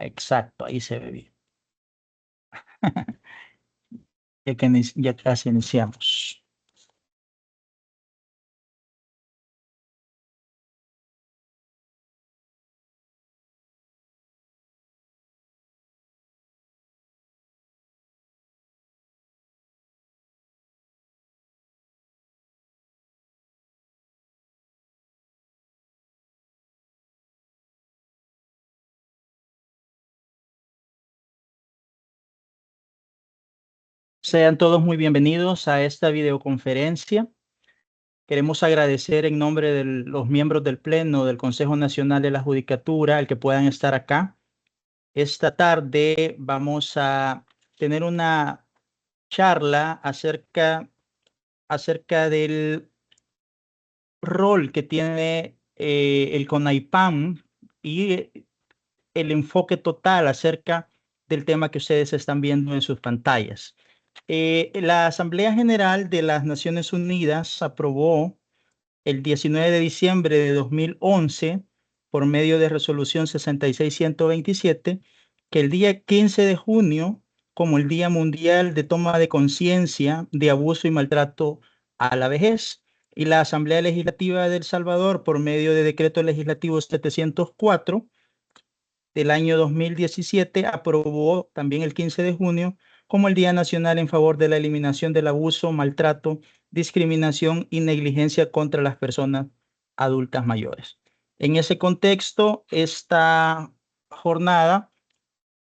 Exacto, ahí se ve bien. Ya casi iniciamos. Sean todos muy bienvenidos a esta videoconferencia. Queremos agradecer en nombre de los miembros del Pleno del Consejo Nacional de la Judicatura el que puedan estar acá. Esta tarde vamos a tener una charla acerca del rol que tiene el CONAIPAM y el enfoque total acerca del tema que ustedes están viendo en sus pantallas. La Asamblea General de las Naciones Unidas aprobó el 19 de diciembre de 2011, por medio de resolución 66127, que el día 15 de junio, como el Día Mundial de Toma de Conciencia de Abuso y Maltrato a la Vejez, y la Asamblea Legislativa de El Salvador, por medio de Decreto Legislativo 704 del año 2017, aprobó también el 15 de junio como el Día Nacional en favor de la eliminación del abuso, maltrato, discriminación y negligencia contra las personas adultas mayores. En ese contexto, esta jornada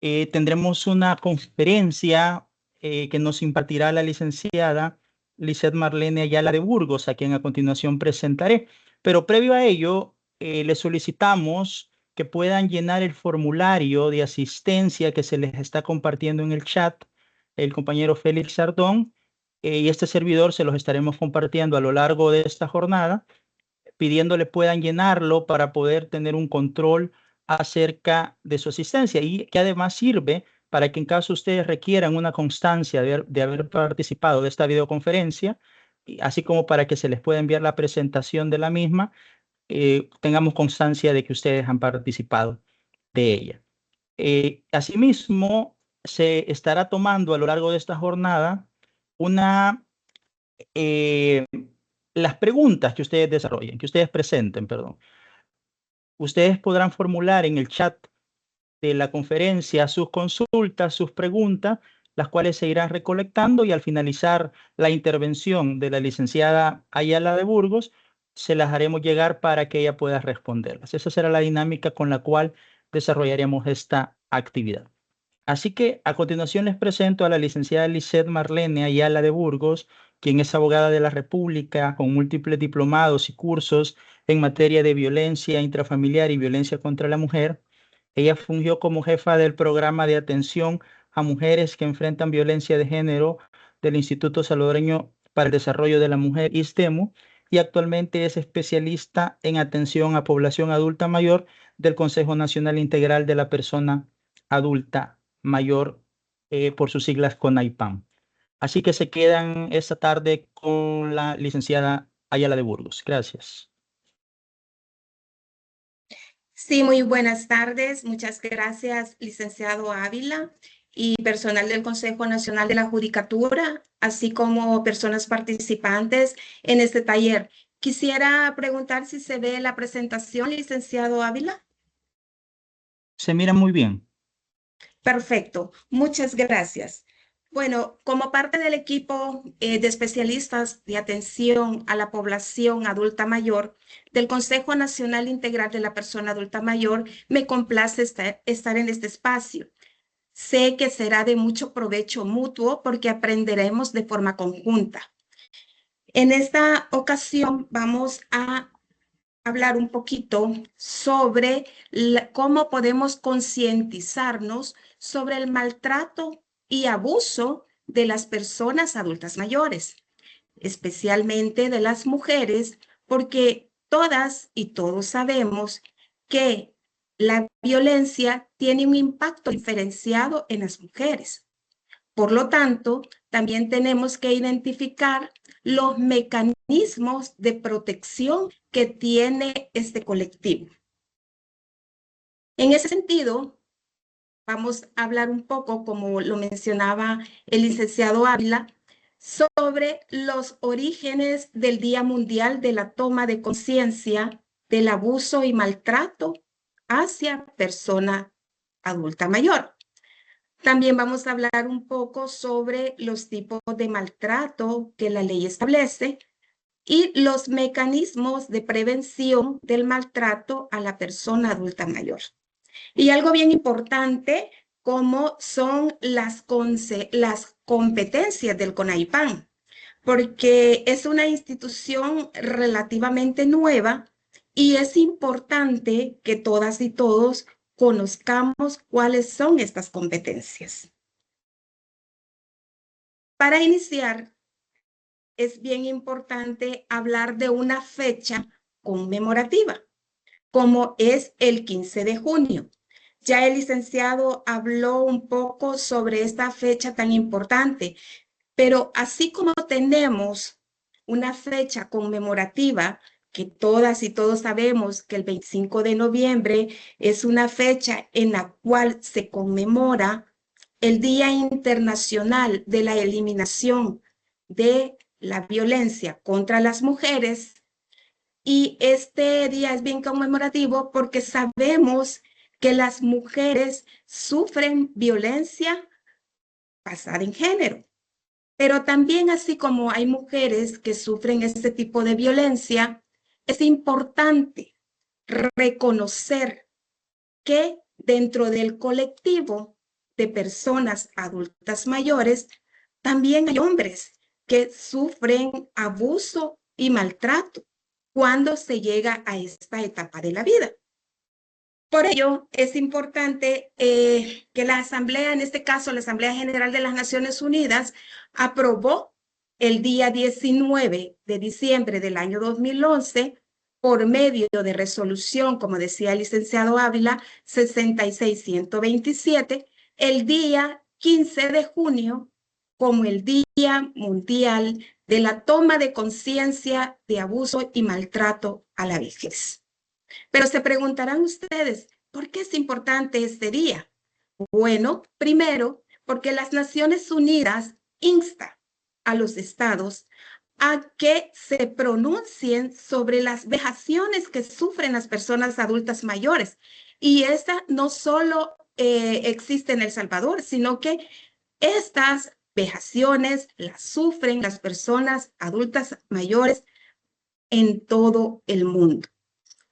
tendremos una conferencia que nos impartirá la licenciada Lisette Marlene Ayala de Burgos, a quien a continuación presentaré. Pero previo a ello, le solicitamos que puedan llenar el formulario de asistencia que se les está compartiendo en el chat el compañero Félix Sardón, y este servidor se los estaremos compartiendo a lo largo de esta jornada, pidiéndole puedan llenarlo para poder tener un control acerca de su asistencia, y que además sirve para que en caso ustedes requieran una constancia de haber participado de esta videoconferencia, así como para que se les pueda enviar la presentación de la misma, tengamos constancia de que ustedes han participado de ella. Asimismo, se estará tomando a lo largo de esta jornada eh, las preguntas que ustedes desarrollen, que ustedes presenten, perdón. Ustedes podrán formular en el chat de la conferencia sus consultas, sus preguntas, las cuales se irán recolectando, y al finalizar la intervención de la licenciada Ayala de Burgos, se las haremos llegar para que ella pueda responderlas. Esa será la dinámica con la cual desarrollaremos esta actividad. Así que a continuación les presento a la licenciada Lisette Marlene Ayala de Burgos, quien es abogada de la República con múltiples diplomados y cursos en materia de violencia intrafamiliar y violencia contra la mujer. Ella fungió como jefa del programa de atención a mujeres que enfrentan violencia de género del Instituto Salvadoreño para el Desarrollo de la Mujer, ISTEMU, y actualmente es especialista en atención a población adulta mayor del Consejo Nacional Integral de la Persona Adulta Mayor, por sus siglas CONAIPAM. Así que se quedan esta tarde con la licenciada Ayala de Burgos. Gracias. Sí, muy buenas tardes. Muchas gracias, licenciado Ávila y personal del Consejo Nacional de la Judicatura, así como personas participantes en este taller. Quisiera preguntar si se ve la presentación, licenciado Ávila. Se mira muy bien. Perfecto, muchas gracias. Bueno, como parte del equipo de especialistas de atención a la población adulta mayor del Consejo Nacional Integral de la Persona Adulta Mayor, me complace estar en este espacio. Sé que será de mucho provecho mutuo porque aprenderemos de forma conjunta. En esta ocasión vamos a hablar un poquito sobre cómo podemos concientizarnos sobre el maltrato y abuso de las personas adultas mayores, especialmente de las mujeres, porque todas y todos sabemos que la violencia tiene un impacto diferenciado en las mujeres. Por lo tanto, también tenemos que identificar los mecanismos de protección que tiene este colectivo. En ese sentido, vamos a hablar un poco, como lo mencionaba el licenciado Ávila, sobre los orígenes del Día Mundial de la Toma de Conciencia del Abuso y Maltrato hacia persona adulta mayor. También vamos a hablar un poco sobre los tipos de maltrato que la ley establece y los mecanismos de prevención del maltrato a la persona adulta mayor. Y algo bien importante, como son las competencias del CONAIPAN, porque es una institución relativamente nueva y es importante que todas y todos conozcamos cuáles son estas competencias. Para iniciar, es bien importante hablar de una fecha conmemorativa, como es el 15 de junio. Ya el licenciado habló un poco sobre esta fecha tan importante, pero así como tenemos una fecha conmemorativa que todas y todos sabemos que el 25 de noviembre es una fecha en la cual se conmemora el Día Internacional de la Eliminación de la Violencia contra las Mujeres. Y este día es bien conmemorativo porque sabemos que las mujeres sufren violencia basada en género. Pero también, así como hay mujeres que sufren este tipo de violencia, es importante reconocer que dentro del colectivo de personas adultas mayores, también hay hombres que sufren abuso y maltrato cuando se llega a esta etapa de la vida. Por ello, es importante que la Asamblea, en este caso la Asamblea General de las Naciones Unidas, aprobó el día 19 de diciembre del año 2011, por medio de resolución, como decía el licenciado Ávila, 66127, el día 15 de junio como el Día Mundial de la Toma de Conciencia de Abuso y Maltrato a la Vejez. Pero se preguntarán ustedes, ¿por qué es importante este día? Bueno, primero, porque las Naciones Unidas insta a los estados a que se pronuncien sobre las vejaciones que sufren las personas adultas mayores. Y esta no solo existe en El Salvador, sino que estas vejaciones las sufren las personas adultas mayores en todo el mundo.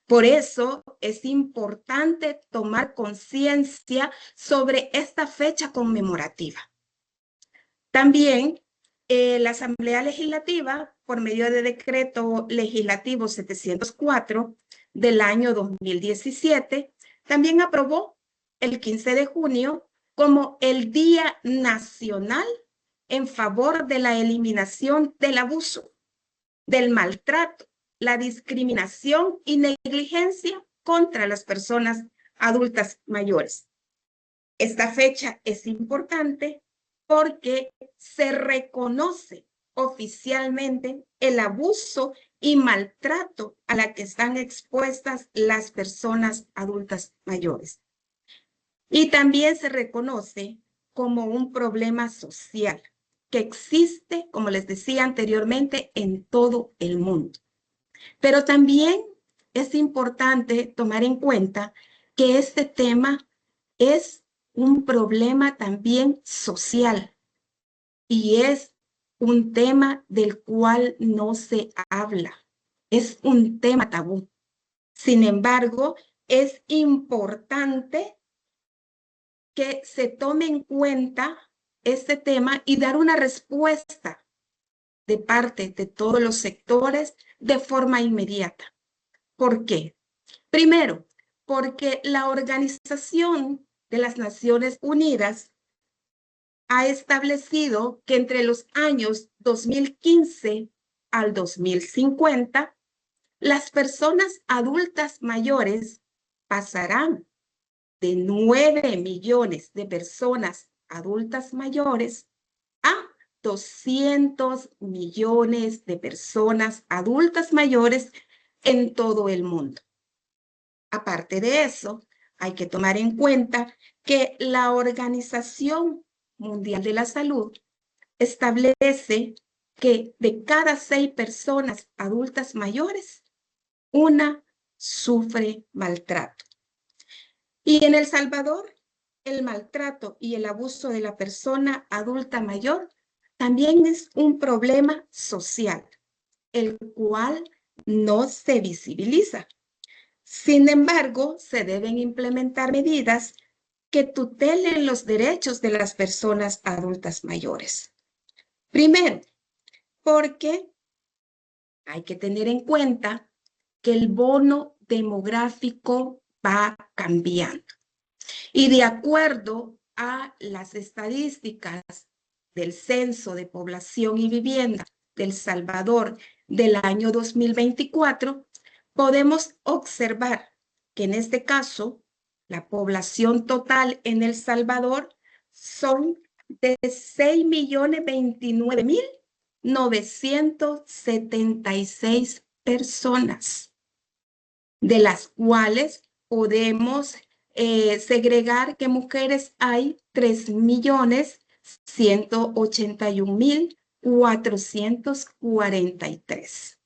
Por eso es importante tomar conciencia sobre esta fecha conmemorativa. También la Asamblea Legislativa, por medio de decreto legislativo 704 del año 2017, también aprobó el 15 de junio como el Día Nacional en favor de la eliminación del abuso, del maltrato, la discriminación y negligencia contra las personas adultas mayores. Esta fecha es importante porque se reconoce oficialmente el abuso y maltrato a la que están expuestas las personas adultas mayores. Y también se reconoce como un problema social que existe, como les decía anteriormente, en todo el mundo. Pero también es importante tomar en cuenta que este tema es un problema también social y es un tema del cual no se habla. Es un tema tabú. Sin embargo, es importante que se tome en cuenta este tema y dar una respuesta de parte de todos los sectores de forma inmediata. ¿Por qué? Primero, porque la Organización de las Naciones Unidas ha establecido que entre los años 2015 al 2050, las personas adultas mayores pasarán de 9 millones de personas adultas mayores a 200 millones de personas adultas mayores en todo el mundo. Aparte de eso, hay que tomar en cuenta que la Organización Mundial de la Salud establece que de cada 6 personas adultas mayores, una sufre maltrato. Y en El Salvador, el maltrato y el abuso de la persona adulta mayor también es un problema social, el cual no se visibiliza. Sin embargo, se deben implementar medidas que tutelen los derechos de las personas adultas mayores. Primero, porque hay que tener en cuenta que el bono demográfico va cambiando. Y de acuerdo a las estadísticas del Censo de Población y Vivienda de El Salvador del año 2024, podemos observar que en este caso la población total en El Salvador son de 6.029.976 personas, de las cuales podemos segregar que mujeres hay 3.181.443.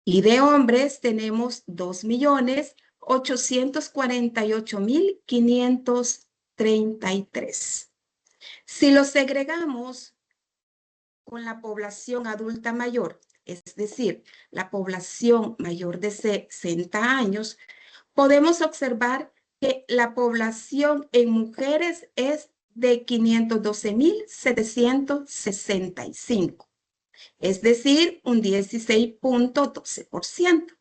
Y de hombres tenemos 2.848.533. Si los segregamos con la población adulta mayor, es decir, la población mayor de 60 años, podemos observar que la población en mujeres es de 512.765, es decir, un 16.12%.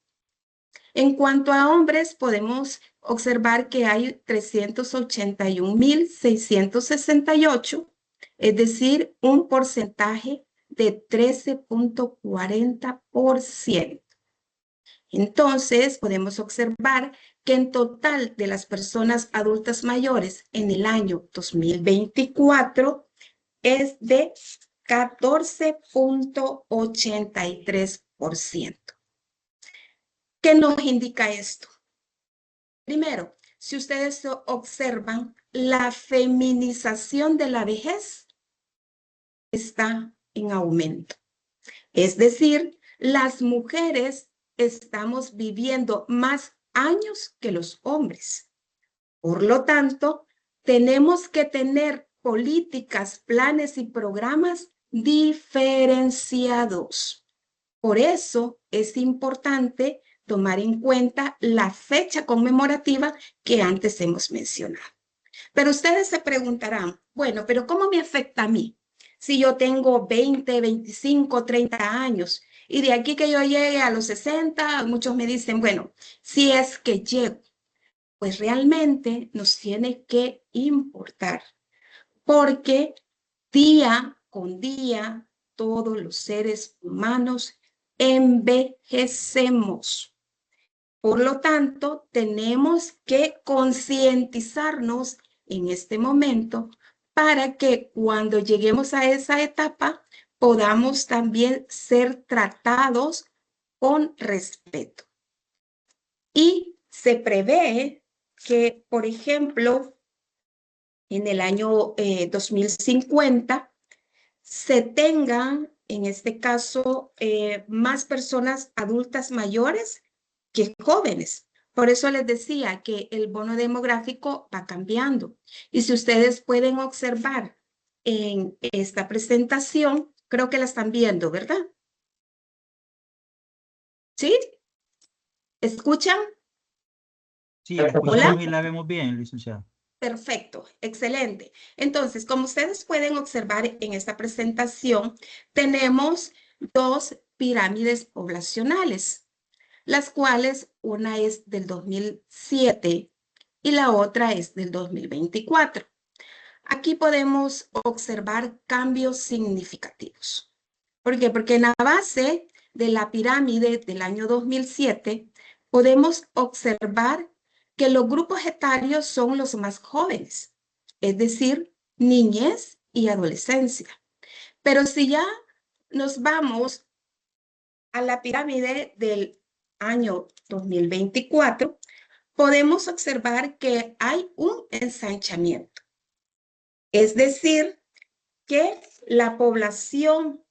En cuanto a hombres, podemos observar que hay 381.668, es decir, un porcentaje de 13.40%. Entonces, podemos observar que en total de las personas adultas mayores en el año 2024 es de 14.83%. ¿Qué nos indica esto? Primero, si ustedes observan, la feminización de la vejez está en aumento. Es decir, las mujeres estamos viviendo más años que los hombres. Por lo tanto, tenemos que tener políticas, planes y programas diferenciados. Por eso es importante tomar en cuenta la fecha conmemorativa que antes hemos mencionado. Pero ustedes se preguntarán, bueno, pero ¿cómo me afecta a mí? Si yo tengo 20, 25, 30 años y de aquí que yo llegue a los 60, muchos me dicen, bueno, si es que llego, pues realmente nos tiene que importar, porque día con día todos los seres humanos envejecemos. Por lo tanto, tenemos que concientizarnos en este momento para que cuando lleguemos a esa etapa podamos también ser tratados con respeto. Y se prevé que, por ejemplo, en el año 2050 se tengan, en este caso, más personas adultas mayores que jóvenes. Por eso les decía que el bono demográfico va cambiando. Y si ustedes pueden observar en esta presentación, creo que la están viendo, ¿verdad? ¿Sí? ¿Escuchan? Sí, la escuchamos y la vemos bien, licenciada. Perfecto, excelente. Entonces, como ustedes pueden observar en esta presentación, tenemos 2 pirámides poblacionales, las cuales una es del 2007 y la otra es del 2024. Aquí podemos observar cambios significativos. ¿Por qué? Porque en la base de la pirámide del año 2007 podemos observar que los grupos etarios son los más jóvenes, es decir, niñez y adolescencia. Pero si ya nos vamos a la pirámide del año 2024, podemos observar que hay un ensanchamiento. Es decir, que la población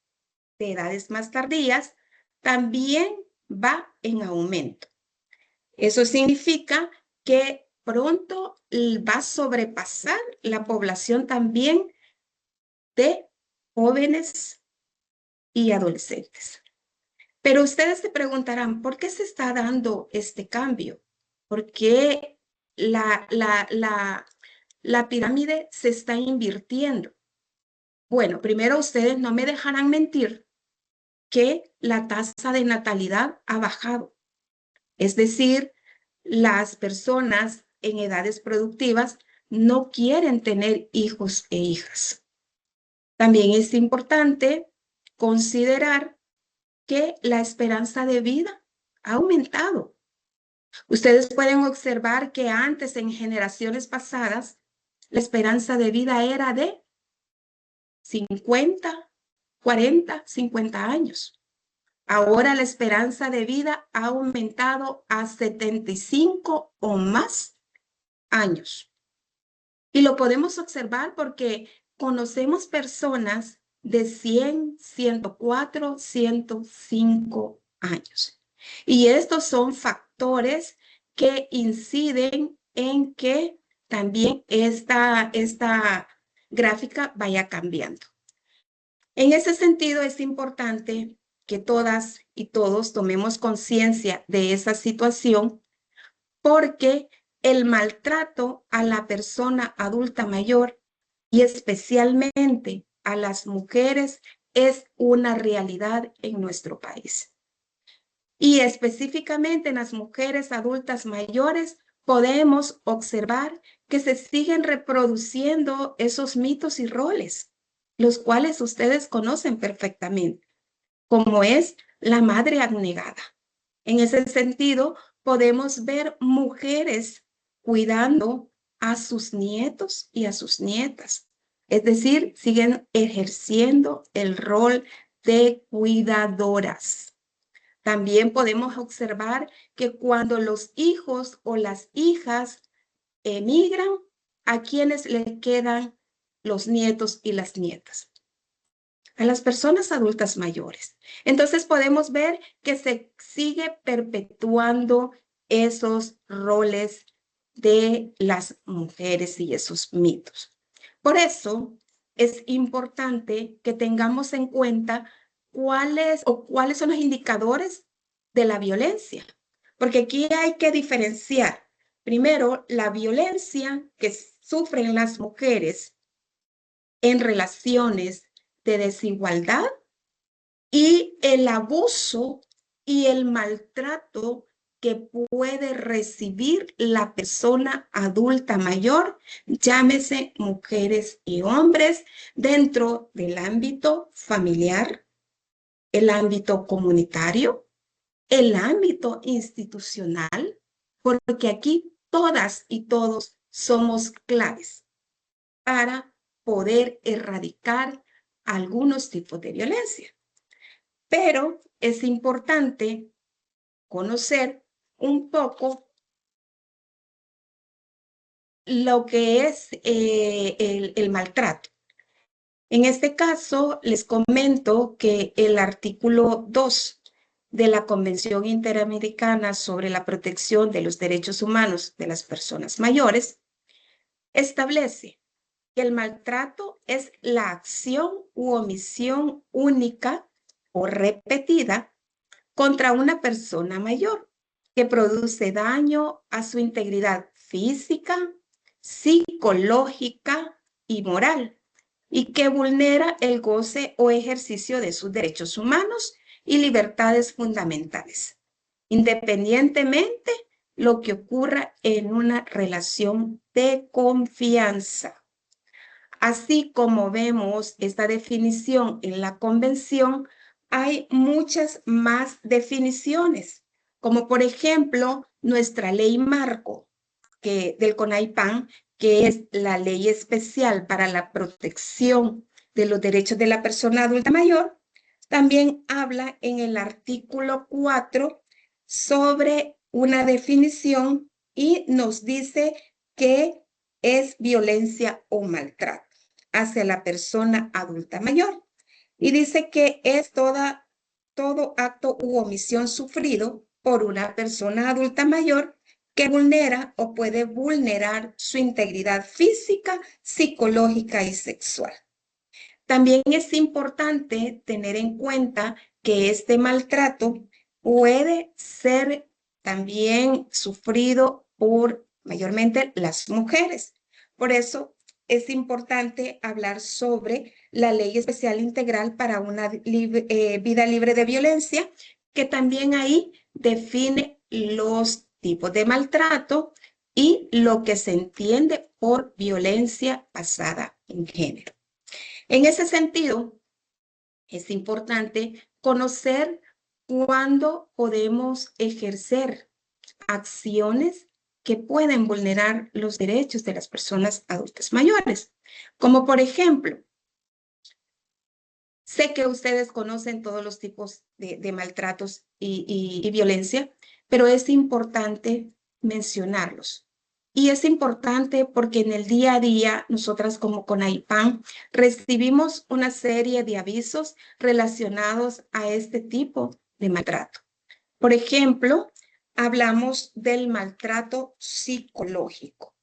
de edades más tardías también va en aumento. Eso significa que pronto va a sobrepasar la población también de jóvenes y adolescentes. Pero ustedes se preguntarán, ¿por qué se está dando este cambio? ¿Por qué la pirámide se está invirtiendo? Bueno, primero ustedes no me dejarán mentir que la tasa de natalidad ha bajado. Es decir, las personas en edades productivas no quieren tener hijos e hijas. También es importante considerar que la esperanza de vida ha aumentado. Ustedes pueden observar que antes, en generaciones pasadas, la esperanza de vida era de 50, 40, 50 años. Ahora la esperanza de vida ha aumentado a 75 o más años. Y lo podemos observar porque conocemos personas de 100, 104, 105 años. Y estos son factores que inciden en que también esta gráfica vaya cambiando. En ese sentido, es importante que todas y todos tomemos conciencia de esa situación, porque el maltrato a la persona adulta mayor y especialmente a las mujeres es una realidad en nuestro país. Y específicamente en las mujeres adultas mayores podemos observar que se siguen reproduciendo esos mitos y roles, los cuales ustedes conocen perfectamente, como es la madre abnegada. En ese sentido, podemos ver mujeres cuidando a sus nietos y a sus nietas. Es decir, siguen ejerciendo el rol de cuidadoras. También podemos observar que cuando los hijos o las hijas emigran, ¿a quienes les quedan los nietos y las nietas? A las personas adultas mayores. Entonces podemos ver que se sigue perpetuando esos roles de las mujeres y esos mitos. Por eso es importante que tengamos en cuenta cuáles son los indicadores de la violencia, porque aquí hay que diferenciar primero la violencia que sufren las mujeres en relaciones de desigualdad y el abuso y el maltrato que puede recibir la persona adulta mayor, llámese mujeres y hombres, dentro del ámbito familiar, el ámbito comunitario, el ámbito institucional, porque aquí todas y todos somos claves para poder erradicar algunos tipos de violencia. Pero es importante conocer un poco lo que es el maltrato. En este caso, les comento que el artículo 2 de la Convención Interamericana sobre la Protección de los Derechos Humanos de las Personas Mayores establece que el maltrato es la acción u omisión única o repetida contra una persona mayor que produce daño a su integridad física, psicológica y moral, y que vulnera el goce o ejercicio de sus derechos humanos y libertades fundamentales, independientemente lo que ocurra en una relación de confianza. Así como vemos esta definición en la Convención, hay muchas más definiciones, como por ejemplo nuestra ley marco del CONAIPAN, que es la ley especial para la protección de los derechos de la persona adulta mayor. También habla en el artículo 4 sobre una definición y nos dice que es violencia o maltrato hacia la persona adulta mayor. Y dice que es todo acto u omisión sufrido por una persona adulta mayor que vulnera o puede vulnerar su integridad física, psicológica y sexual. También es importante tener en cuenta que este maltrato puede ser también sufrido por mayormente las mujeres. Por eso es importante hablar sobre la Ley Especial Integral para una vida libre de violencia, que también ahí define los tipos de maltrato y lo que se entiende por violencia basada en género. En ese sentido, es importante conocer cuándo podemos ejercer acciones que pueden vulnerar los derechos de las personas adultas mayores. Como por ejemplo, sé que ustedes conocen todos los tipos de maltratos y violencia, pero es importante mencionarlos. Y es importante porque en el día a día, nosotras como CONAIPAN recibimos una serie de avisos relacionados a este tipo de maltrato. Por ejemplo, hablamos del maltrato psicológico,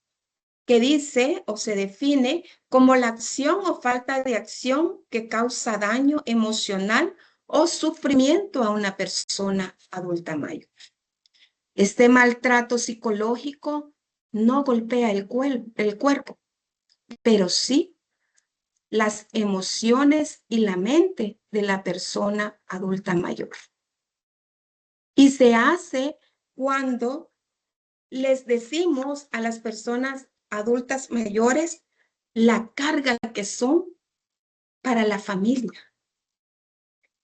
que dice o se define como la acción o falta de acción que causa daño emocional o sufrimiento a una persona adulta mayor. Este maltrato psicológico no golpea el cuerpo, pero sí las emociones y la mente de la persona adulta mayor. Y se hace cuando les decimos a las personas adultas mayores la carga que son para la familia,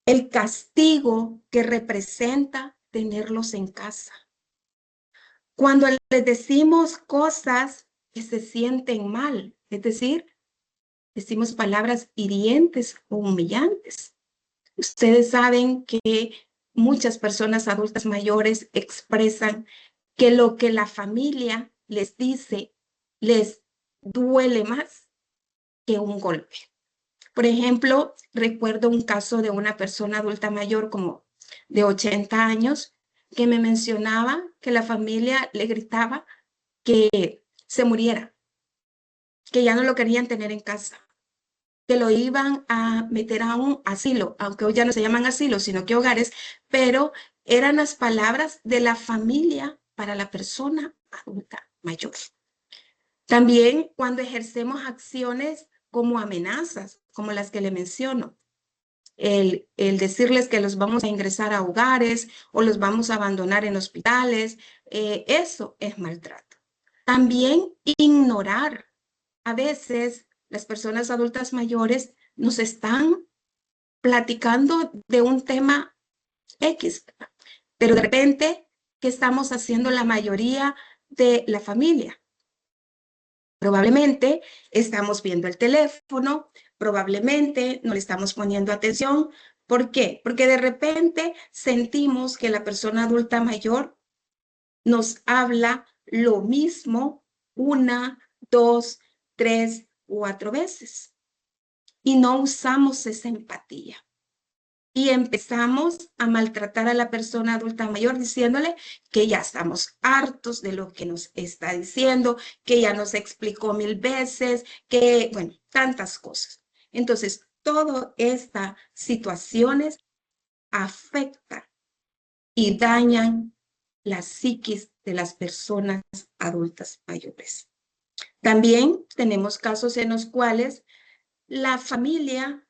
el castigo que representa tenerlos en casa. Cuando les decimos cosas que se sienten mal, es decir, decimos palabras hirientes o humillantes. Ustedes saben que muchas personas adultas mayores expresan que lo que la familia les dice les duele más que un golpe. Por ejemplo, recuerdo un caso de una persona adulta mayor como de 80 años que me mencionaba que la familia le gritaba que se muriera, que ya no lo querían tener en casa, que lo iban a meter a un asilo, aunque hoy ya no se llaman asilos, sino que hogares, pero eran las palabras de la familia para la persona adulta mayor. También cuando ejercemos acciones como amenazas, como las que le menciono, el decirles que los vamos a ingresar a hogares o los vamos a abandonar en hospitales, eso es maltrato. También ignorar. A veces las personas adultas mayores nos están platicando de un tema X, pero de repente, ¿qué estamos haciendo la mayoría de la familia? Probablemente estamos viendo el teléfono, probablemente no le estamos poniendo atención. ¿Por qué? Porque de repente sentimos que la persona adulta mayor nos habla lo mismo 1, 2, 3, 4 veces y no usamos esa empatía. Y empezamos a maltratar a la persona adulta mayor diciéndole que ya estamos hartos de lo que nos está diciendo, que ya nos explicó 1000 veces, que, bueno, tantas cosas. Entonces, todas estas situaciones afectan y dañan la psiquis de las personas adultas mayores. También tenemos casos en los cuales la familia,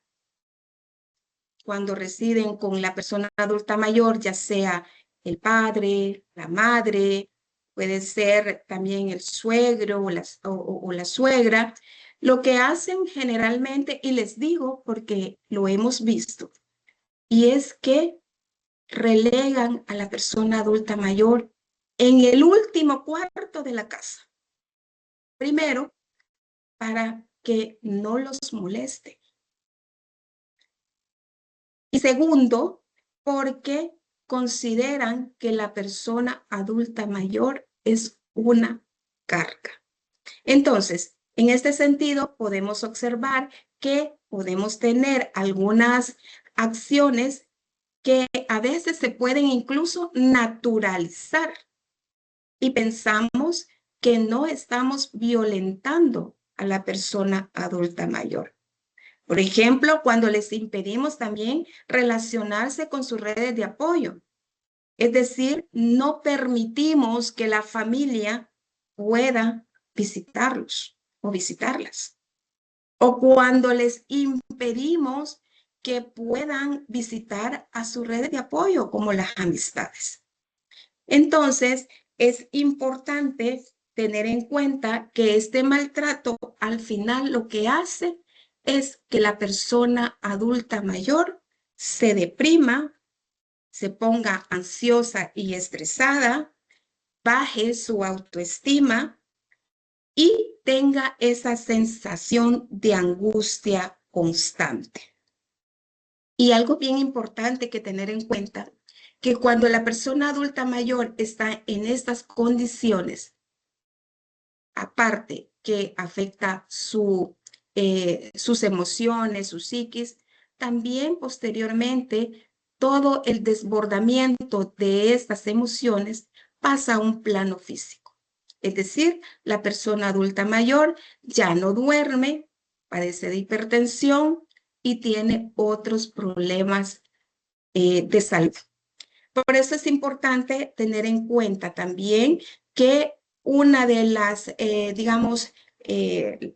cuando residen con la persona adulta mayor, ya sea el padre, la madre, puede ser también el suegro o la suegra, lo que hacen generalmente, y les digo porque lo hemos visto, y es que relegan a la persona adulta mayor en el último cuarto de la casa. Primero, para que no los moleste. Y segundo, porque consideran que la persona adulta mayor es una carga. Entonces, en este sentido, podemos observar que podemos tener algunas acciones que a veces se pueden incluso naturalizar y pensamos que no estamos violentando a la persona adulta mayor. Por ejemplo, cuando les impedimos también relacionarse con sus redes de apoyo. Es decir, no permitimos que la familia pueda visitarlos o visitarlas. O cuando les impedimos que puedan visitar a sus redes de apoyo, como las amistades. Entonces, es importante tener en cuenta que este maltrato al final lo que hace es que la persona adulta mayor se deprima, se ponga ansiosa y estresada, baje su autoestima y tenga esa sensación de angustia constante. Y algo bien importante que tener en cuenta, que cuando la persona adulta mayor está en estas condiciones, aparte que afecta sus emociones, su psiquis, también posteriormente todo el desbordamiento de estas emociones pasa a un plano físico. Es decir, la persona adulta mayor ya no duerme, padece de hipertensión y tiene otros problemas de salud. Por eso es importante tener en cuenta también que una de las, digamos, de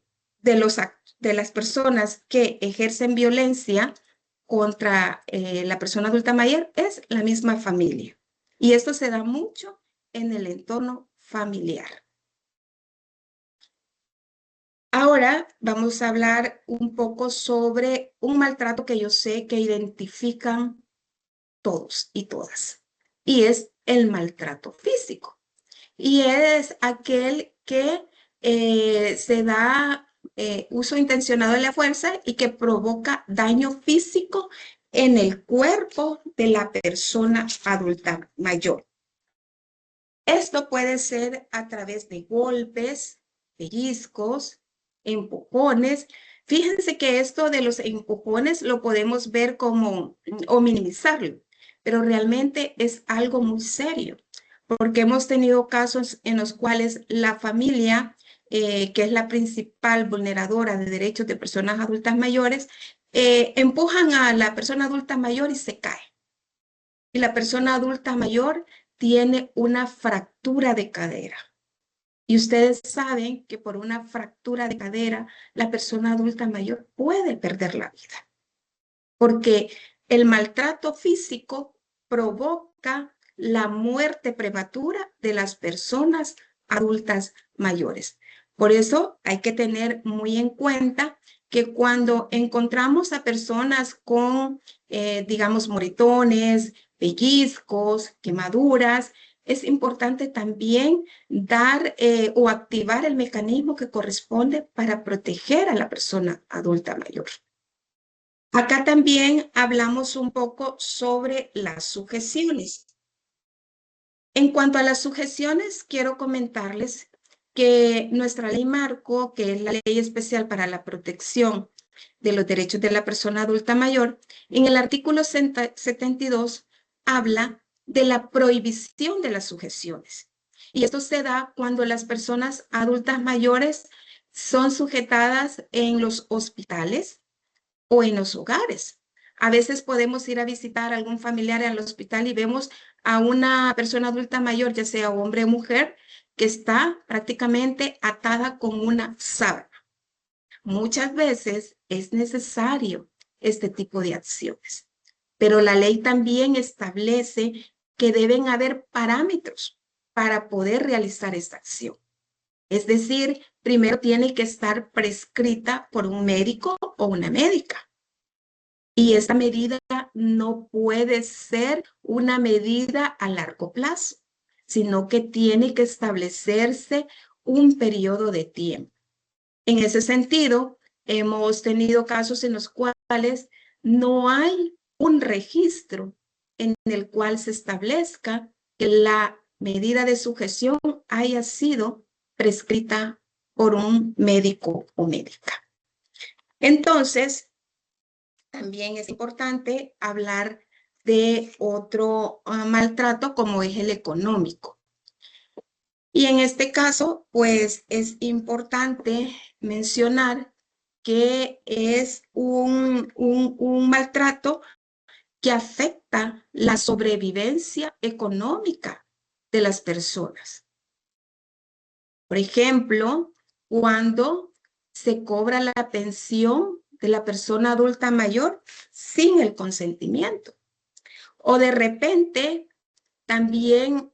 las personas que ejercen violencia contra la persona adulta mayor es la misma familia. Y esto se da mucho en el entorno familiar. Ahora vamos a hablar un poco sobre un maltrato que yo sé que identifican todos y todas, y es el maltrato físico. Y es aquel que se da uso intencionado de la fuerza y que provoca daño físico en el cuerpo de la persona adulta mayor. Esto puede ser a través de golpes, pellizcos, empujones. Fíjense que esto de los empujones lo podemos ver como o minimizarlo, pero realmente es algo muy serio, porque hemos tenido casos en los cuales la familia, que es la principal vulneradora de derechos de personas adultas mayores, empujan a la persona adulta mayor y se cae. Y la persona adulta mayor tiene una fractura de cadera. Y ustedes saben que por una fractura de cadera, la persona adulta mayor puede perder la vida. Porque el maltrato físico provoca la muerte prematura de las personas adultas mayores. Por eso hay que tener muy en cuenta que cuando encontramos a personas con, digamos, moretones, pellizcos, quemaduras, es importante también dar o activar el mecanismo que corresponde para proteger a la persona adulta mayor. Acá también hablamos un poco sobre las sujeciones. En cuanto a las sujeciones, quiero comentarles que nuestra ley marco, que es la ley especial para la protección de los derechos de la persona adulta mayor, en el artículo 72 habla de la prohibición de las sujeciones. Y esto se da cuando las personas adultas mayores son sujetadas en los hospitales o en los hogares. A veces podemos ir a visitar a algún familiar al hospital y vemos a una persona adulta mayor, ya sea hombre o mujer, que está prácticamente atada con una sábana. Muchas veces es necesario este tipo de acciones, pero la ley también establece que deben haber parámetros para poder realizar esta acción. Es decir, primero tiene que estar prescrita por un médico o una médica. Y esta medida no puede ser una medida a largo plazo, sino que tiene que establecerse un periodo de tiempo. En ese sentido, hemos tenido casos en los cuales no hay un registro en el cual se establezca que la medida de sujeción haya sido prescrita por un médico o médica. Entonces, también es importante hablar de otro maltrato como es el económico. Y en este caso, pues es importante mencionar que es un maltrato que afecta la sobrevivencia económica de las personas. Por ejemplo, cuando se cobra la pensión de la persona adulta mayor sin el consentimiento. O de repente también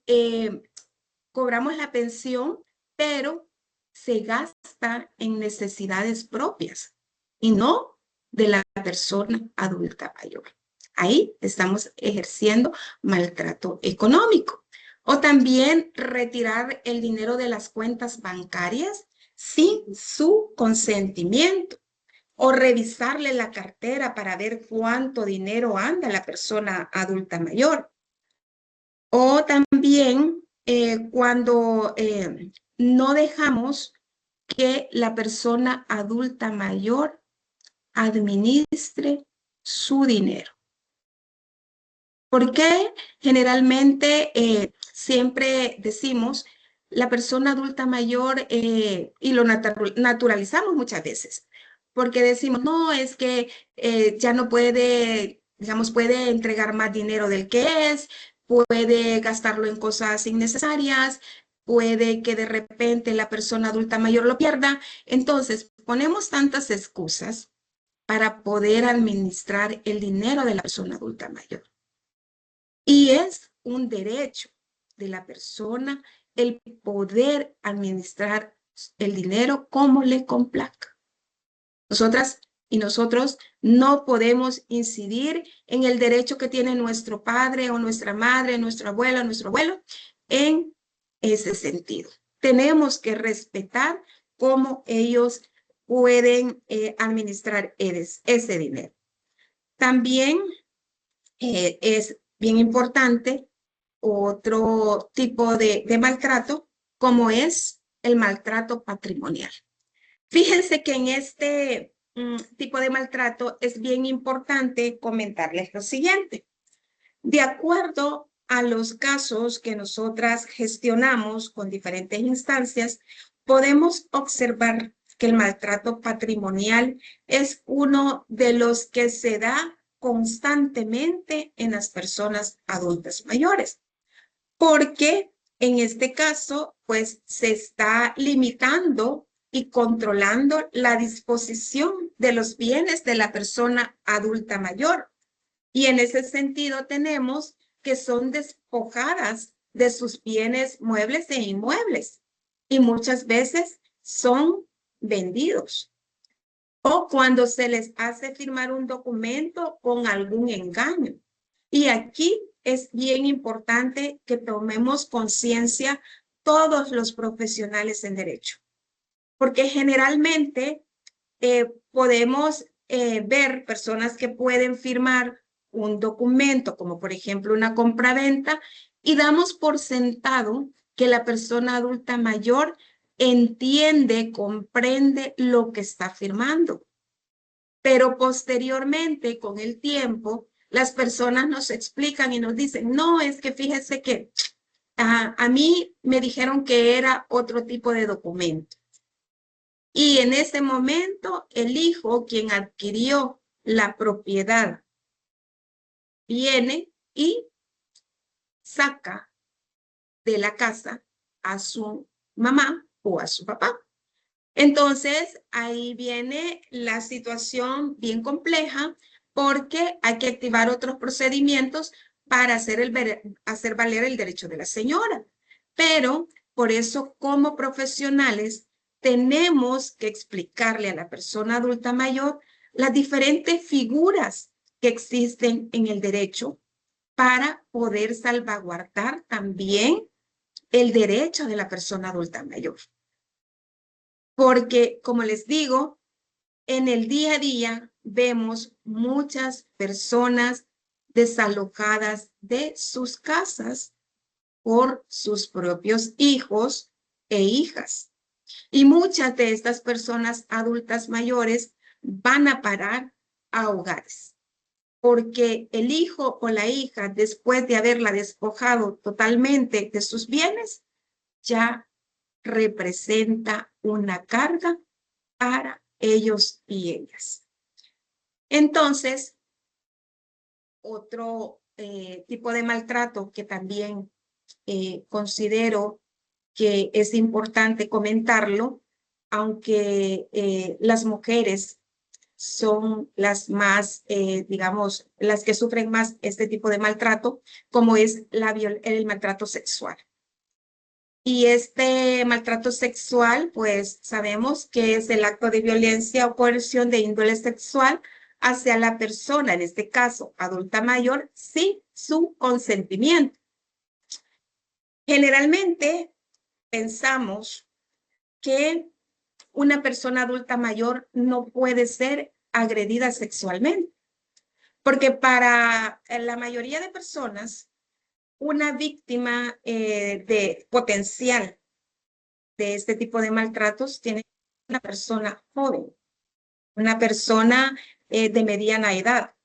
cobramos la pensión, pero se gasta en necesidades propias y no de la persona adulta mayor. Ahí estamos ejerciendo maltrato económico. O también retirar el dinero de las cuentas bancarias sin su consentimiento. O revisarle la cartera para ver cuánto dinero anda la persona adulta mayor. O también cuando no dejamos que la persona adulta mayor administre su dinero. ¿Por qué generalmente siempre decimos la persona adulta mayor y lo naturalizamos muchas veces? Porque decimos, no, es que ya no puede, digamos, puede entregar más dinero del que es, puede gastarlo en cosas innecesarias, puede que de repente la persona adulta mayor lo pierda. Entonces, ponemos tantas excusas para poder administrar el dinero de la persona adulta mayor. Y es un derecho de la persona el poder administrar el dinero como le complazca. Nosotras y nosotros no podemos incidir en el derecho que tiene nuestro padre o nuestra madre, nuestra abuela, nuestro abuelo, en ese sentido. Tenemos que respetar cómo ellos pueden administrar ese dinero. También es bien importante otro tipo de maltrato, como es el maltrato patrimonial. Fíjense que en este tipo de maltrato es bien importante comentarles lo siguiente. De acuerdo a los casos que nosotras gestionamos con diferentes instancias, podemos observar que el maltrato patrimonial es uno de los que se da constantemente en las personas adultas mayores, porque en este caso, pues se está limitando y controlando la disposición de los bienes de la persona adulta mayor. Y en ese sentido tenemos que son despojadas de sus bienes muebles e inmuebles y muchas veces son vendidos. O cuando se les hace firmar un documento con algún engaño. Y aquí es bien importante que tomemos conciencia todos los profesionales en derecho, porque generalmente podemos ver personas que pueden firmar un documento, como por ejemplo una compraventa, y damos por sentado que la persona adulta mayor entiende, comprende lo que está firmando. Pero posteriormente, con el tiempo, las personas nos explican y nos dicen, no, es que fíjese que a mí me dijeron que era otro tipo de documento. Y en ese momento, el hijo, quien adquirió la propiedad, viene y saca de la casa a su mamá o a su papá. Entonces, ahí viene la situación bien compleja porque hay que activar otros procedimientos para hacer valer el derecho de la señora. Pero por eso, como profesionales, tenemos que explicarle a la persona adulta mayor las diferentes figuras que existen en el derecho para poder salvaguardar también el derecho de la persona adulta mayor. Porque, como les digo, en el día a día vemos muchas personas desalojadas de sus casas por sus propios hijos e hijas. Y muchas de estas personas adultas mayores van a parar a hogares, porque el hijo o la hija, después de haberla despojado totalmente de sus bienes, ya representa una carga para ellos y ellas. Entonces, otro tipo de maltrato que también considero que es importante comentarlo, aunque las mujeres son las más, digamos, las que sufren más este tipo de maltrato, como es el maltrato sexual. Y este maltrato sexual, pues sabemos que es el acto de violencia o coerción de índole sexual hacia la persona, en este caso adulta mayor, sin su consentimiento. Generalmente pensamos que una persona adulta mayor no puede ser agredida sexualmente, porque para la mayoría de personas, una víctima de potencial de este tipo de maltratos tiene una persona joven, una persona de mediana edad,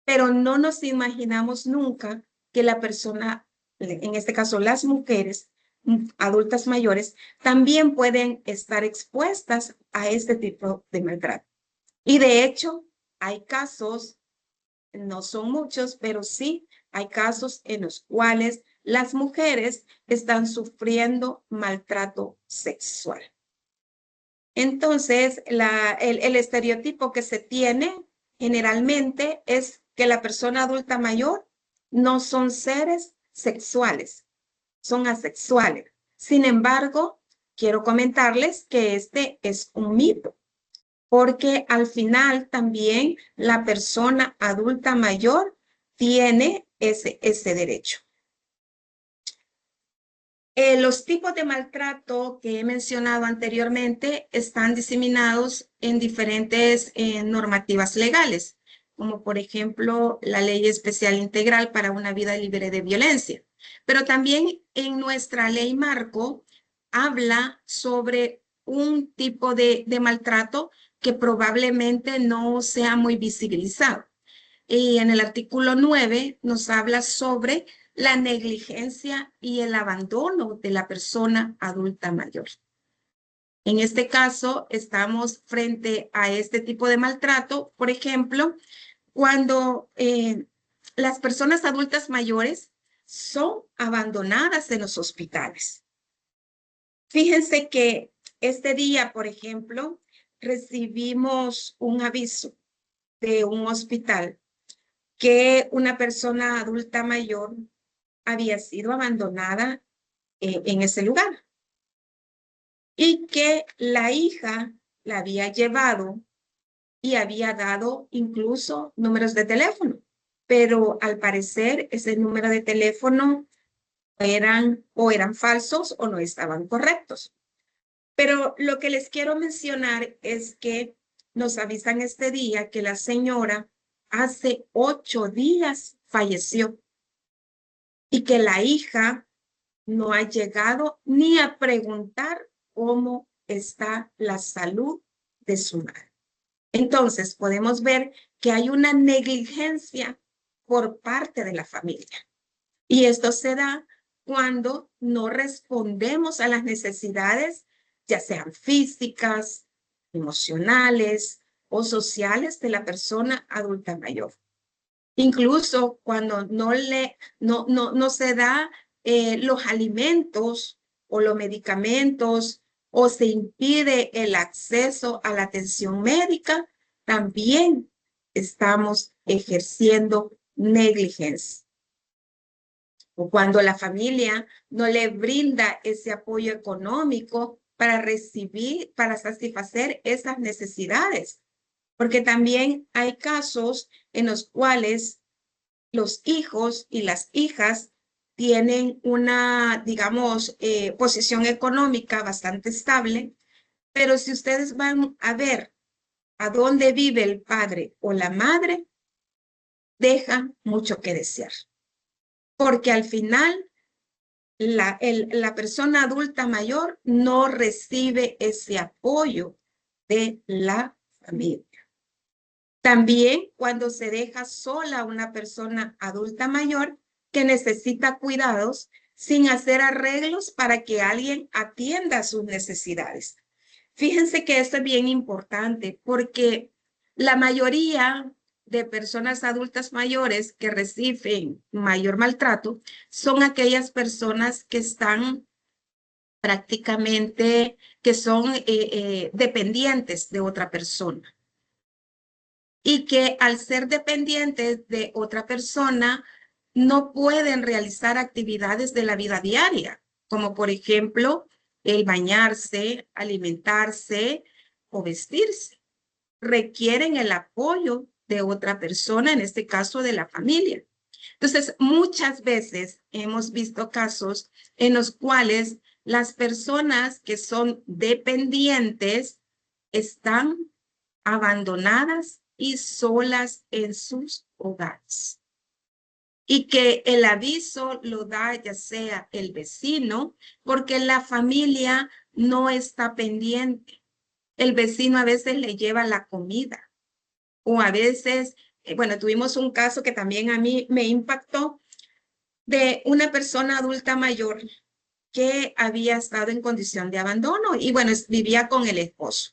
pero no nos imaginamos nunca que la persona, en este caso las mujeres adultas mayores, también pueden estar expuestas a este tipo de maltrato. Y de hecho, hay casos, no son muchos, pero sí hay casos en los cuales las mujeres están sufriendo maltrato sexual. Entonces, el estereotipo que se tiene generalmente es que la persona adulta mayor no son seres sexuales, son asexuales. Sin embargo, quiero comentarles que este es un mito, porque al final también la persona adulta mayor tiene ese derecho. Los tipos de maltrato que he mencionado anteriormente están diseminados en diferentes normativas legales, como por ejemplo la Ley Especial Integral para una Vida Libre de Violencia. Pero también en nuestra ley marco habla sobre un tipo de maltrato que probablemente no sea muy visibilizado. Y en el artículo 9 nos habla sobre la negligencia y el abandono de la persona adulta mayor. En este caso, estamos frente a este tipo de maltrato, por ejemplo, cuando las personas adultas mayores son abandonadas en los hospitales. Fíjense que este día, por ejemplo, recibimos un aviso de un hospital que una persona adulta mayor había sido abandonada en ese lugar y que la hija la había llevado y había dado incluso números de teléfono, pero al parecer ese número de teléfono eran falsos o no estaban correctos. Pero lo que les quiero mencionar es que nos avisan este día que la señora hace 8 días falleció y que la hija no ha llegado ni a preguntar cómo está la salud de su madre. Entonces, podemos ver que hay una negligencia por parte de la familia. Y esto se da cuando no respondemos a las necesidades, ya sean físicas, emocionales o sociales de la persona adulta mayor. Incluso cuando no se da los alimentos o los medicamentos o se impide el acceso a la atención médica, también estamos ejerciendo negligencia. O cuando la familia no le brinda ese apoyo económico para satisfacer esas necesidades. Porque también hay casos en los cuales los hijos y las hijas tienen una, digamos, posición económica bastante estable, pero si ustedes van a ver a dónde vive el padre o la madre, dejan mucho que desear. Porque al final la persona adulta mayor no recibe ese apoyo de la familia. También cuando se deja sola a una persona adulta mayor que necesita cuidados sin hacer arreglos para que alguien atienda sus necesidades. Fíjense que esto es bien importante porque la mayoría de personas adultas mayores que reciben mayor maltrato son aquellas personas que están prácticamente, que son dependientes de otra persona y que al ser dependientes de otra persona no pueden realizar actividades de la vida diaria, como por ejemplo el bañarse, alimentarse o vestirse. Requieren el apoyo de otra persona, en este caso de la familia. Entonces, muchas veces hemos visto casos en los cuales las personas que son dependientes están abandonadas y solas en sus hogares. Y que el aviso lo da ya sea el vecino, porque la familia no está pendiente. El vecino a veces le lleva la comida o a veces, bueno, tuvimos un caso que también a mí me impactó de una persona adulta mayor que había estado en condición de abandono y bueno, vivía con el esposo.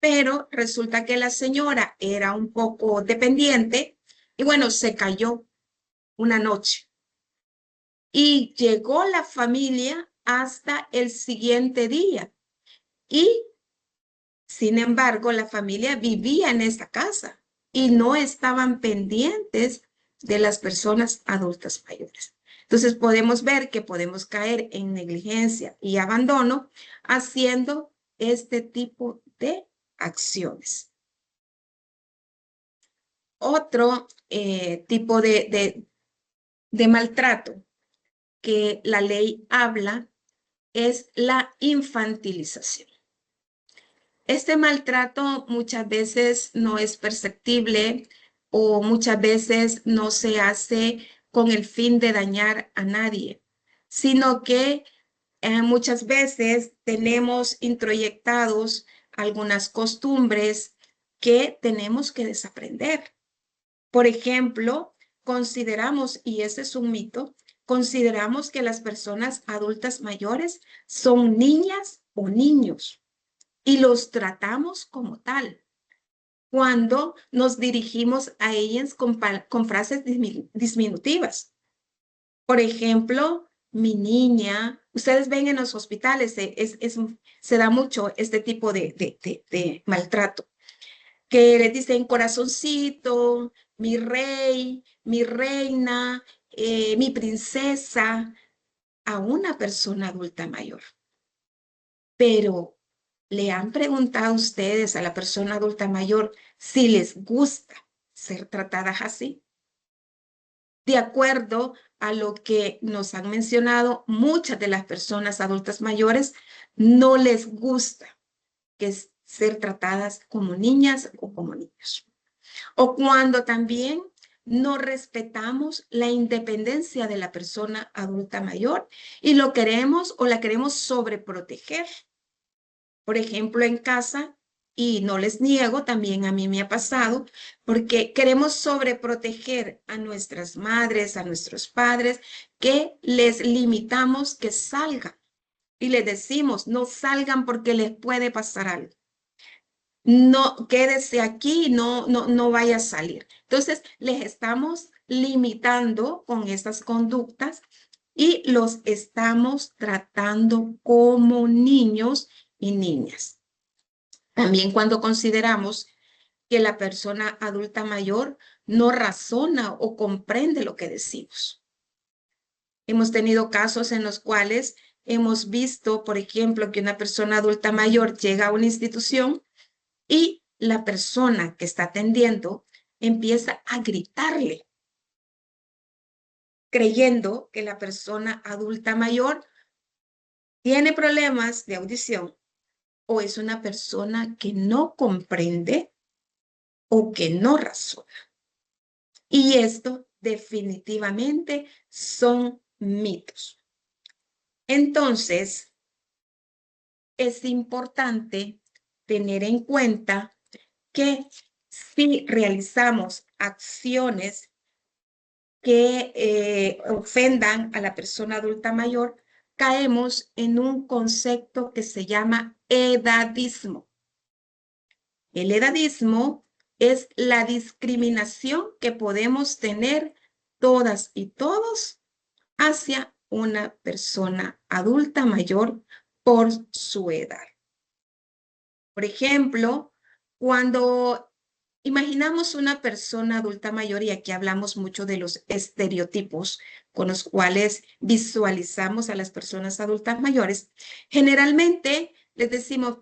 Pero resulta que la señora era un poco dependiente y bueno, se cayó una noche. Y llegó la familia hasta el siguiente día. Y sin embargo, la familia vivía en esta casa y no estaban pendientes de las personas adultas mayores. Entonces podemos ver que podemos caer en negligencia y abandono haciendo este tipo de acciones. Otro tipo de maltrato que la ley habla es la infantilización. Este maltrato muchas veces no es perceptible o muchas veces no se hace con el fin de dañar a nadie, sino que muchas veces tenemos introyectados algunas costumbres que tenemos que desaprender. Por ejemplo, consideramos, y ese es un mito, consideramos que las personas adultas mayores son niñas o niños y los tratamos como tal cuando nos dirigimos a ellas con frases disminutivas. Por ejemplo, mi niña, ustedes ven en los hospitales, se da mucho este tipo de maltrato, que les dicen corazoncito, mi rey, mi reina, mi princesa, a una persona adulta mayor. Pero ¿le han preguntado ustedes a la persona adulta mayor si les gusta ser tratadas así? De acuerdo a lo que nos han mencionado, muchas de las personas adultas mayores no les gusta ser tratadas como niñas o como niños. O cuando también no respetamos la independencia de la persona adulta mayor y lo queremos o la queremos sobreproteger. Por ejemplo, en casa, y no les niego, también a mí me ha pasado, porque queremos sobreproteger a nuestras madres, a nuestros padres, que les limitamos que salgan y les decimos, no salgan porque les puede pasar algo. No, quédese aquí, no vaya a salir. Entonces, les estamos limitando con estas conductas y los estamos tratando como niños y niñas. También cuando consideramos que la persona adulta mayor no razona o comprende lo que decimos. Hemos tenido casos en los cuales hemos visto, por ejemplo, que una persona adulta mayor llega a una institución y la persona que está atendiendo empieza a gritarle, creyendo que la persona adulta mayor tiene problemas de audición o es una persona que no comprende o que no razona. Y esto definitivamente son mitos. Entonces, es importante tener en cuenta que si realizamos acciones que ofendan a la persona adulta mayor, caemos en un concepto que se llama edadismo. El edadismo es la discriminación que podemos tener todas y todos hacia una persona adulta mayor por su edad. Por ejemplo, cuando imaginamos una persona adulta mayor, y aquí hablamos mucho de los estereotipos con los cuales visualizamos a las personas adultas mayores, generalmente les decimos,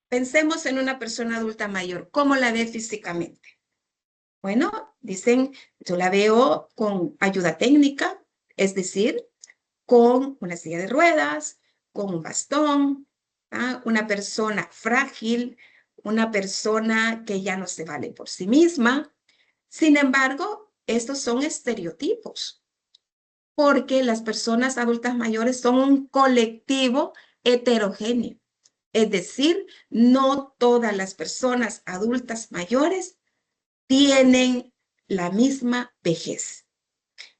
pensemos en una persona adulta mayor, ¿cómo la ve físicamente? Bueno, dicen, yo la veo con ayuda técnica, es decir, con una silla de ruedas, con un bastón, una persona frágil, una persona que ya no se vale por sí misma. Sin embargo, estos son estereotipos, porque las personas adultas mayores son un colectivo heterogéneo. Es decir, no todas las personas adultas mayores tienen la misma vejez.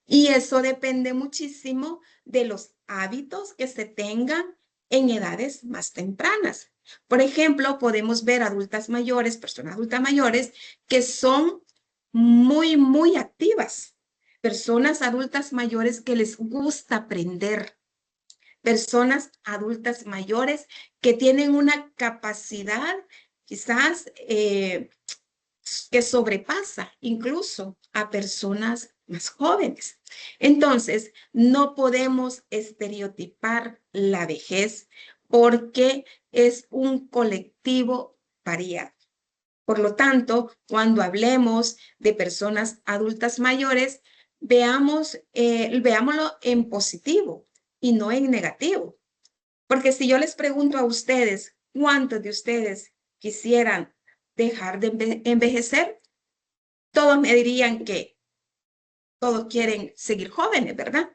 Y eso depende muchísimo de los hábitos que se tengan en edades más tempranas. Por ejemplo, podemos ver adultas mayores, personas adultas mayores, que son muy activas. Personas adultas mayores que les gusta aprender. Personas adultas mayores que tienen una capacidad quizás que sobrepasa incluso a personas más jóvenes. Entonces, no podemos estereotipar la vejez porque es un colectivo variado. Por lo tanto, cuando hablemos de personas adultas mayores, veámoslo en positivo y no en negativo. Porque si yo les pregunto a ustedes, ¿cuántos de ustedes quisieran dejar de envejecer? Todos me dirían que todos quieren seguir jóvenes, ¿verdad?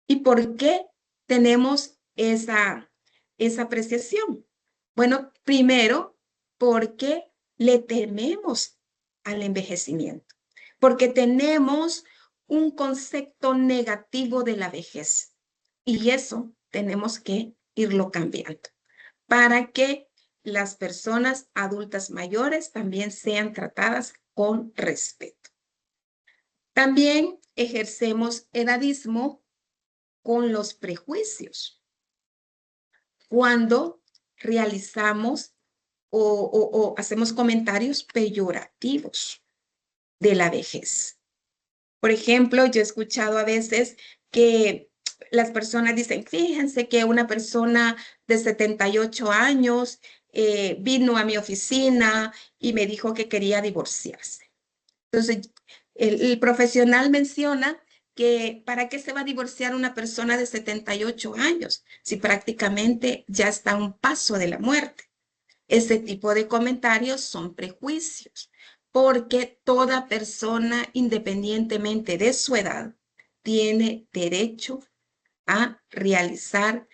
¿Y por qué tenemos esa apreciación? Bueno, primero, porque le tememos al envejecimiento, porque tenemos un concepto negativo de la vejez y eso tenemos que irlo cambiando para que las personas adultas mayores también sean tratadas con respeto. También ejercemos edadismo con los prejuicios cuando realizamos o hacemos comentarios peyorativos de la vejez. Por ejemplo, yo he escuchado a veces que las personas dicen, fíjense que una persona de 78 años vino a mi oficina y me dijo que quería divorciarse. Entonces, el profesional menciona que ¿para qué se va a divorciar una persona de 78 años si prácticamente ya está a un paso de la muerte? Ese tipo de comentarios son prejuicios, porque toda persona, independientemente de su edad, tiene derecho a realizar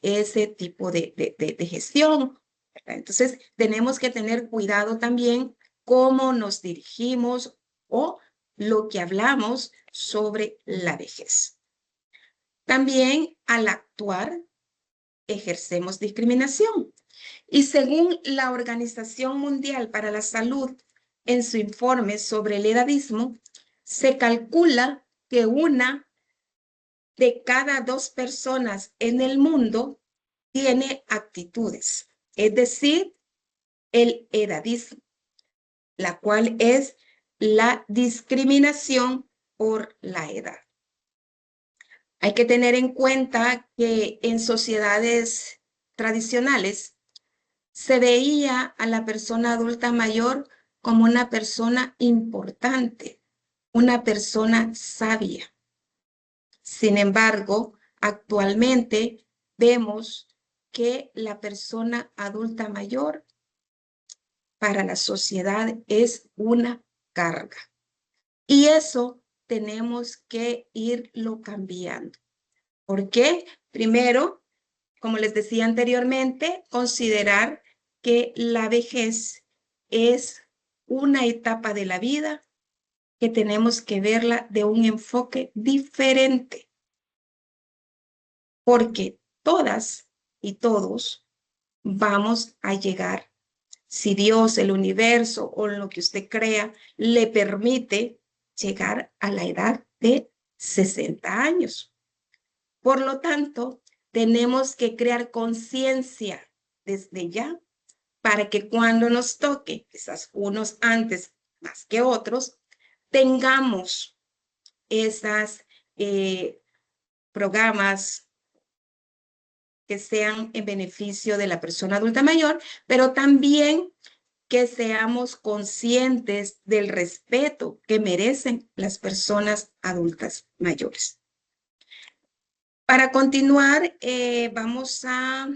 ese tipo de gestión, ¿verdad? Entonces, tenemos que tener cuidado también cómo nos dirigimos o lo que hablamos sobre la vejez. También al actuar, ejercemos discriminación. Y según la Organización Mundial para la Salud, en su informe sobre el edadismo, se calcula que una de cada 2 personas en el mundo tiene actitudes, es decir, el edadismo, la cual es la discriminación por la edad. Hay que tener en cuenta que en sociedades tradicionales se veía a la persona adulta mayor como una persona importante, una persona sabia. Sin embargo, actualmente vemos que la persona adulta mayor para la sociedad es una carga. Y eso tenemos que irlo cambiando. ¿Por qué? Primero, como les decía anteriormente, considerar que la vejez es una etapa de la vida que tenemos que verla de un enfoque diferente, porque todas y todos vamos a llegar, si Dios, el universo o lo que usted crea le permite llegar a la edad de 60 años. Por lo tanto, tenemos que crear conciencia desde ya para que cuando nos toque, quizás unos antes más que otros, tengamos esas programas que sean en beneficio de la persona adulta mayor, pero también que seamos conscientes del respeto que merecen las personas adultas mayores. Para continuar, vamos a...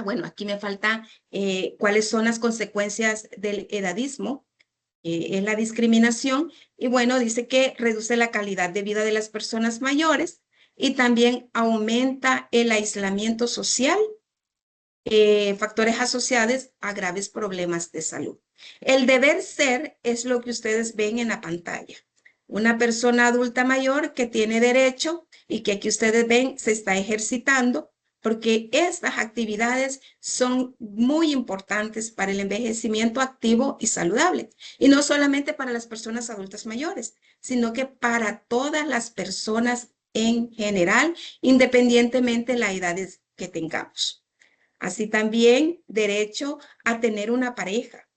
bueno, aquí me falta cuáles son las consecuencias del edadismo. Es la discriminación, y bueno, dice que reduce la calidad de vida de las personas mayores y también aumenta el aislamiento social, factores asociados a graves problemas de salud. El deber ser es lo que ustedes ven en la pantalla. Una persona adulta mayor que tiene derecho y que aquí ustedes ven se está ejercitando, porque estas actividades son muy importantes para el envejecimiento activo y saludable. Y no solamente para las personas adultas mayores, sino que para todas las personas en general, independientemente de la edad que tengamos. Así también derecho a tener una pareja.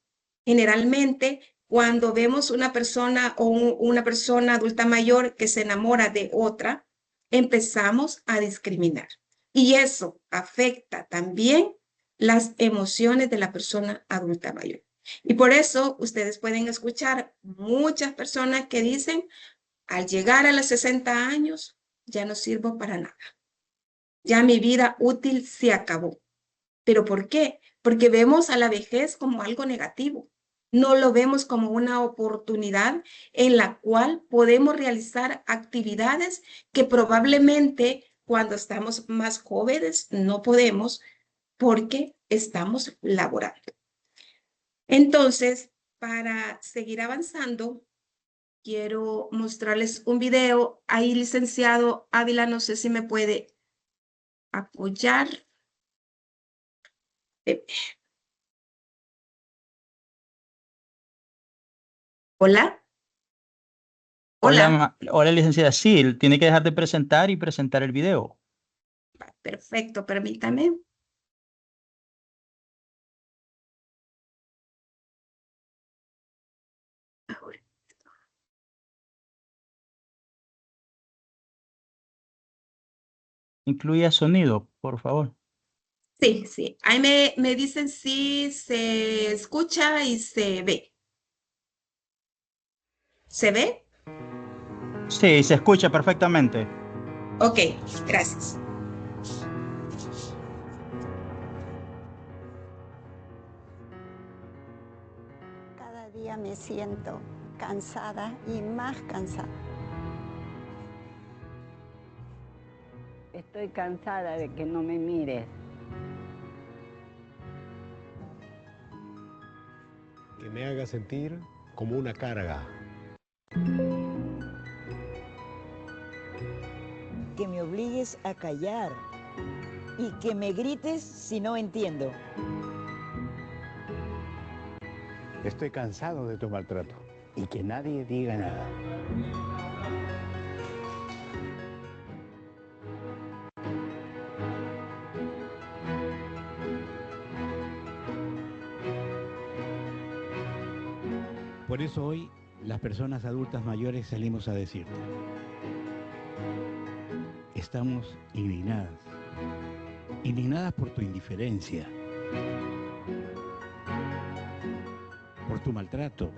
Generalmente, cuando vemos una persona o una persona adulta mayor que se enamora de otra, empezamos a discriminar. Y eso afecta también las emociones de la persona adulta mayor. Y por eso ustedes pueden escuchar muchas personas que dicen, al llegar a los 60 años, ya no sirvo para nada. Ya mi vida útil se acabó. ¿Pero por qué? Porque vemos a la vejez como algo negativo. No lo vemos como una oportunidad en la cual podemos realizar actividades que probablemente cuando estamos más jóvenes no podemos porque estamos laborando. Entonces, para seguir avanzando, quiero mostrarles un video. Ahí, licenciado Ávila, no sé si me puede apoyar. Hola. Hola. Hola, hola, licenciada. Sí, tiene que dejar de presentar y presentar el video. Perfecto, permítame. Ahora. Incluya sonido, por favor. Sí, sí. Ahí me dicen si se escucha y se ve. ¿Se ve? Sí, se escucha perfectamente. Ok, gracias. Cada día me siento cansada y más cansada. Estoy cansada de que no me mires. Que me haga sentir como una carga. Que me obligues a callar y que me grites si no entiendo. Estoy cansado de tu maltrato y que nadie diga nada. Por eso hoy las personas adultas mayores salimos a decirte: estamos indignadas. Indignadas por tu indiferencia, por tu maltrato,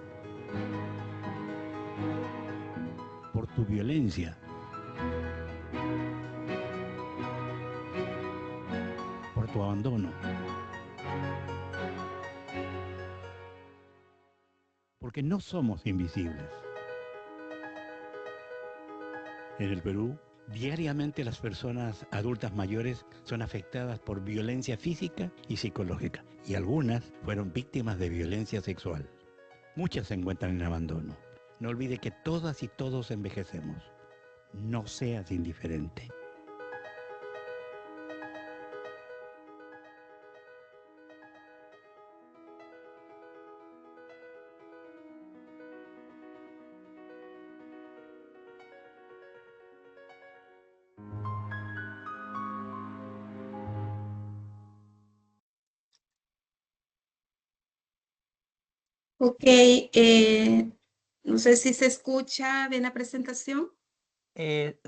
por tu violencia, por tu abandono. Porque no somos invisibles. En el Perú, Diariamente las personas adultas mayores son afectadas por violencia física y psicológica, y algunas fueron víctimas de violencia sexual. Muchas se encuentran en abandono. No olvide que todas y todos envejecemos. No seas indiferente. Ok, no sé si se escucha bien la presentación.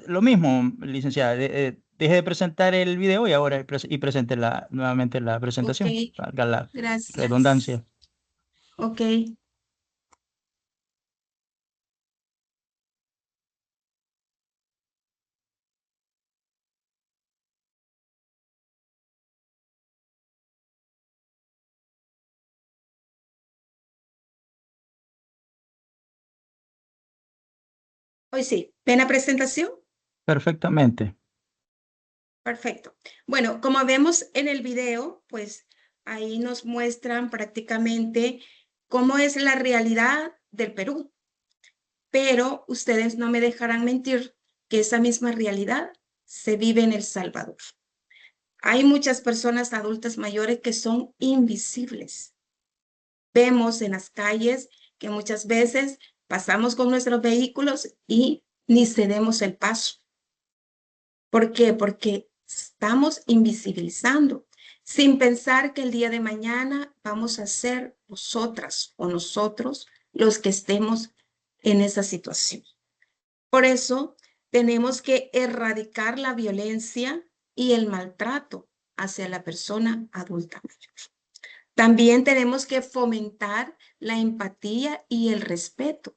Lo mismo, licenciada, deje de presentar el video y ahora presente nuevamente la presentación, Ok, valga la gracias. redundancia. Ok. Hoy sí, ¿ven la presentación? Perfectamente. Perfecto. Bueno, como vemos en el video, pues ahí nos muestran prácticamente cómo es la realidad del Perú. Pero ustedes no me dejarán mentir que esa misma realidad se vive en El Salvador. Hay muchas personas adultas mayores que son invisibles. Vemos en las calles que muchas veces pasamos con nuestros vehículos y ni cedemos el paso. ¿Por qué? Porque estamos invisibilizando, sin pensar que el día de mañana vamos a ser vosotras o nosotros los que estemos en esa situación. Por eso tenemos que erradicar la violencia y el maltrato hacia la persona adulta mayor. También tenemos que fomentar la empatía y el respeto.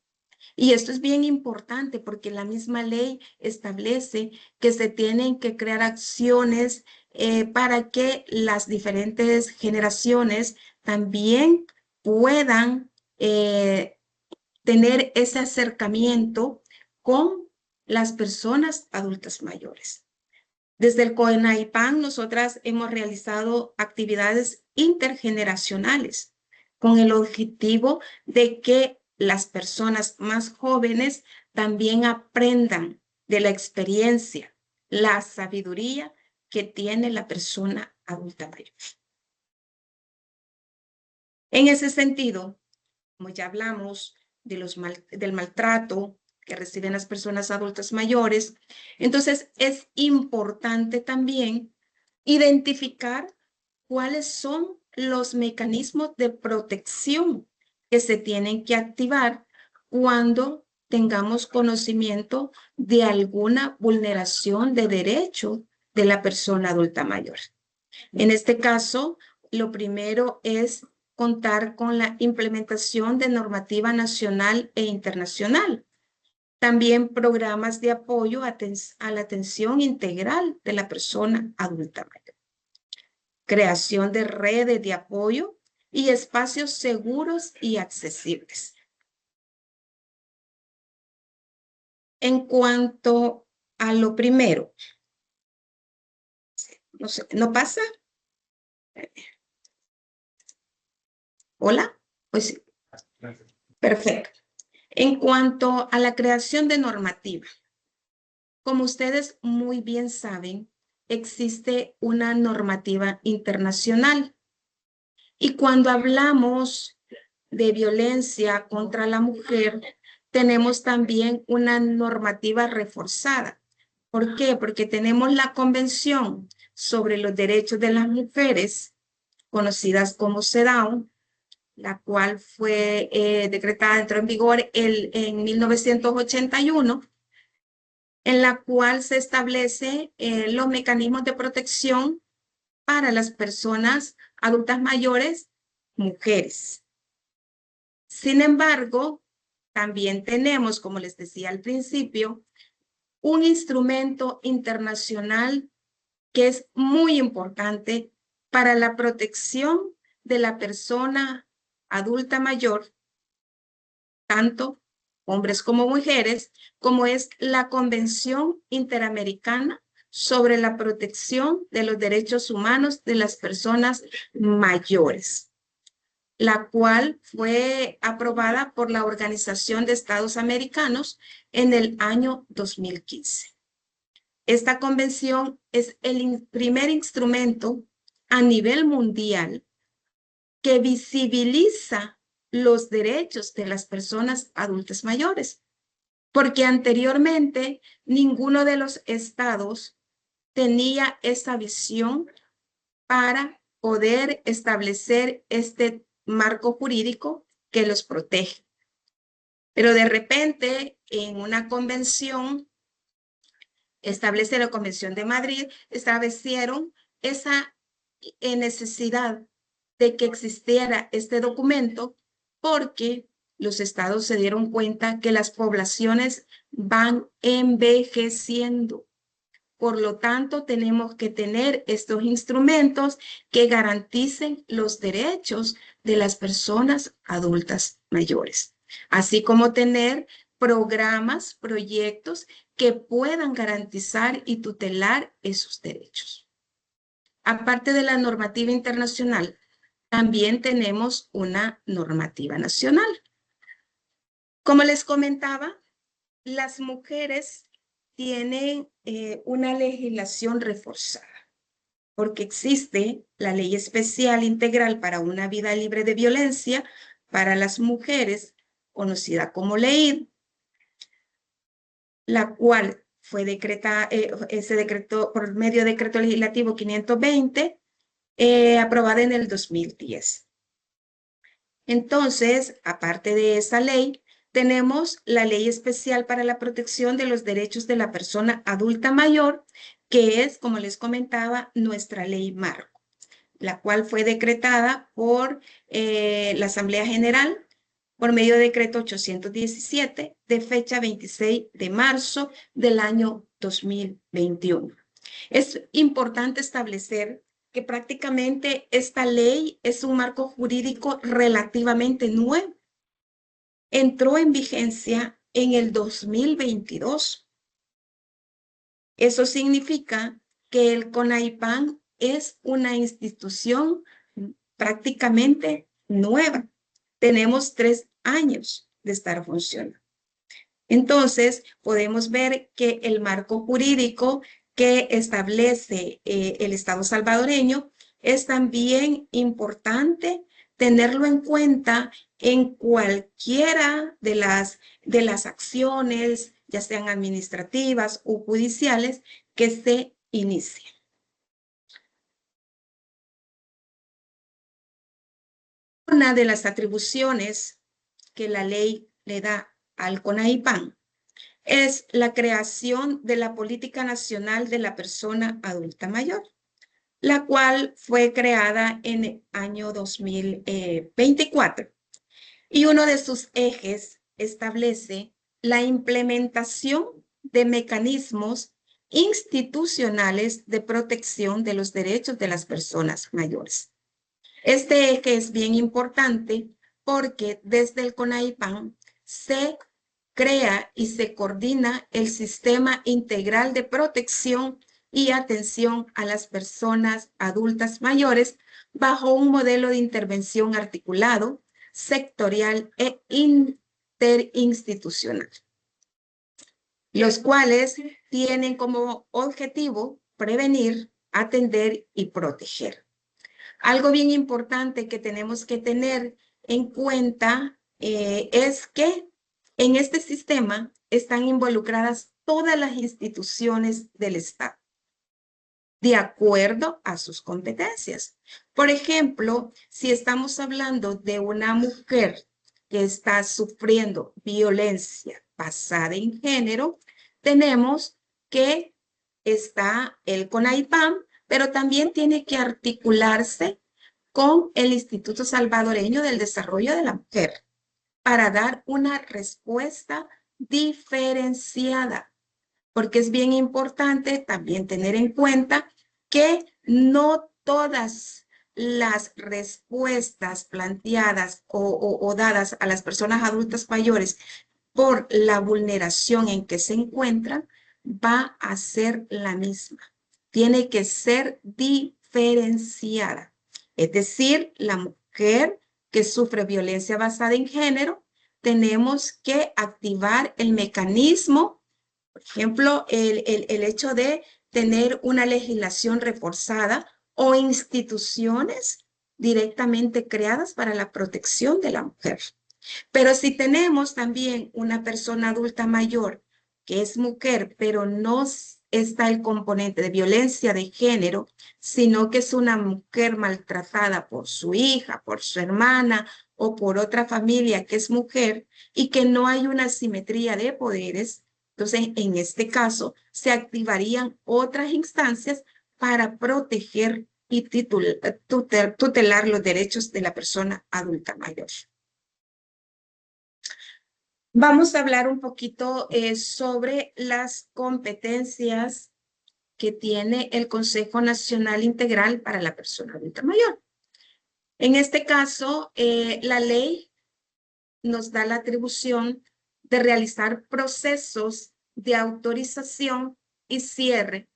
Y esto es bien importante porque la misma ley establece que se tienen que crear acciones para que las diferentes generaciones también puedan tener ese acercamiento con las personas adultas mayores. Desde el CONAIPAN, nosotras hemos realizado actividades intergeneracionales con el objetivo de que las personas más jóvenes también aprendan de la experiencia, la sabiduría que tiene la persona adulta mayor. En ese sentido, como ya hablamos del maltrato que reciben las personas adultas mayores, entonces es importante también identificar cuáles son los mecanismos de protección que se tienen que activar cuando tengamos conocimiento de alguna vulneración de derecho de la persona adulta mayor. En este caso, lo primero es contar con la implementación de normativa nacional e internacional. También programas de apoyo a la atención integral de la persona adulta mayor. Creación de redes de apoyo y espacios seguros y accesibles. En cuanto a lo primero, no sé, ¿no pasa? ¿Hola? Pues sí. Perfecto. En cuanto a la creación de normativa, como ustedes muy bien saben, existe una normativa internacional. Y cuando hablamos de violencia contra la mujer, tenemos también una normativa reforzada. ¿Por qué? Porque tenemos la Convención sobre los Derechos de las Mujeres, conocidas como CEDAW, la cual fue decretada, entró en vigor en 1981, en la cual se establece los mecanismos de protección para las personas adultas mayores, mujeres. Sin embargo, también tenemos, como les decía al principio, un instrumento internacional que es muy importante para la protección de la persona adulta mayor, tanto hombres como mujeres, como es la Convención Interamericana sobre la Protección de los Derechos Humanos de las Personas Mayores, la cual fue aprobada por la Organización de Estados Americanos en el año 2015. Esta convención es el primer instrumento a nivel mundial que visibiliza los derechos de las personas adultas mayores, porque anteriormente ninguno de los estados tenía esa visión para poder establecer este marco jurídico que los protege. Pero de repente, en una convención, establece la Convención de Madrid, establecieron esa necesidad de que existiera este documento porque los estados se dieron cuenta que las poblaciones van envejeciendo. Por lo tanto, tenemos que tener estos instrumentos que garanticen los derechos de las personas adultas mayores, así como tener programas, proyectos que puedan garantizar y tutelar esos derechos. Aparte de la normativa internacional, también tenemos una normativa nacional. Como les comentaba, las mujeres tienen una legislación reforzada, porque existe la Ley Especial Integral para una Vida Libre de Violencia para las mujeres, conocida como LEID, la cual fue se decretó por medio de Decreto Legislativo 520, aprobada en el 2010. Entonces, aparte de esa ley, tenemos la Ley Especial para la Protección de los Derechos de la Persona Adulta Mayor, que es, como les comentaba, nuestra ley marco, la cual fue decretada por la Asamblea General por medio de decreto 817 de fecha 26 de marzo del año 2021. Es importante establecer que prácticamente esta ley es un marco jurídico relativamente nuevo. Entró en vigencia en el 2022. Eso significa que el CONAIPAN es una institución prácticamente nueva. Tenemos 3 años de estar funcionando. Entonces, podemos ver que el marco jurídico que establece el Estado salvadoreño es también importante tenerlo en cuenta en cualquiera de las acciones, ya sean administrativas o judiciales, que se inicien. Una de las atribuciones que la ley le da al CONAIPAN es la creación de la Política Nacional de la Persona Adulta Mayor, la cual fue creada en el año 2024. Y uno de sus ejes establece la implementación de mecanismos institucionales de protección de los derechos de las personas mayores. Este eje es bien importante porque desde el CONAIPAN se crea y se coordina el Sistema Integral de Protección y Atención a las Personas Adultas Mayores bajo un modelo de intervención articulado, sectorial e interinstitucional, los cuales tienen como objetivo prevenir, atender y proteger. Algo bien importante que tenemos que tener en cuenta es que en este sistema están involucradas todas las instituciones del Estado, de acuerdo a sus competencias. Por ejemplo, si estamos hablando de una mujer que está sufriendo violencia basada en género, tenemos que está el CONAIPAN, pero también tiene que articularse con el Instituto Salvadoreño del Desarrollo de la Mujer para dar una respuesta diferenciada, porque es bien importante también tener en cuenta que no todas las respuestas planteadas o dadas a las personas adultas mayores por la vulneración en que se encuentran, va a ser la misma. Tiene que ser diferenciada. Es decir, la mujer que sufre violencia basada en género, tenemos que activar el mecanismo, por ejemplo, el hecho de tener una legislación reforzada o instituciones directamente creadas para la protección de la mujer. Pero si tenemos también una persona adulta mayor que es mujer, pero no está el componente de violencia de género, sino que es una mujer maltratada por su hija, por su hermana o por otra familia que es mujer y que no hay una simetría de poderes, entonces en este caso se activarían otras instancias para proteger y tutelar los derechos de la persona adulta mayor. Vamos a hablar un poquito sobre las competencias que tiene el Consejo Nacional Integral para la Persona Adulta Mayor. En este caso, la ley nos da la atribución de realizar procesos de autorización y cierre,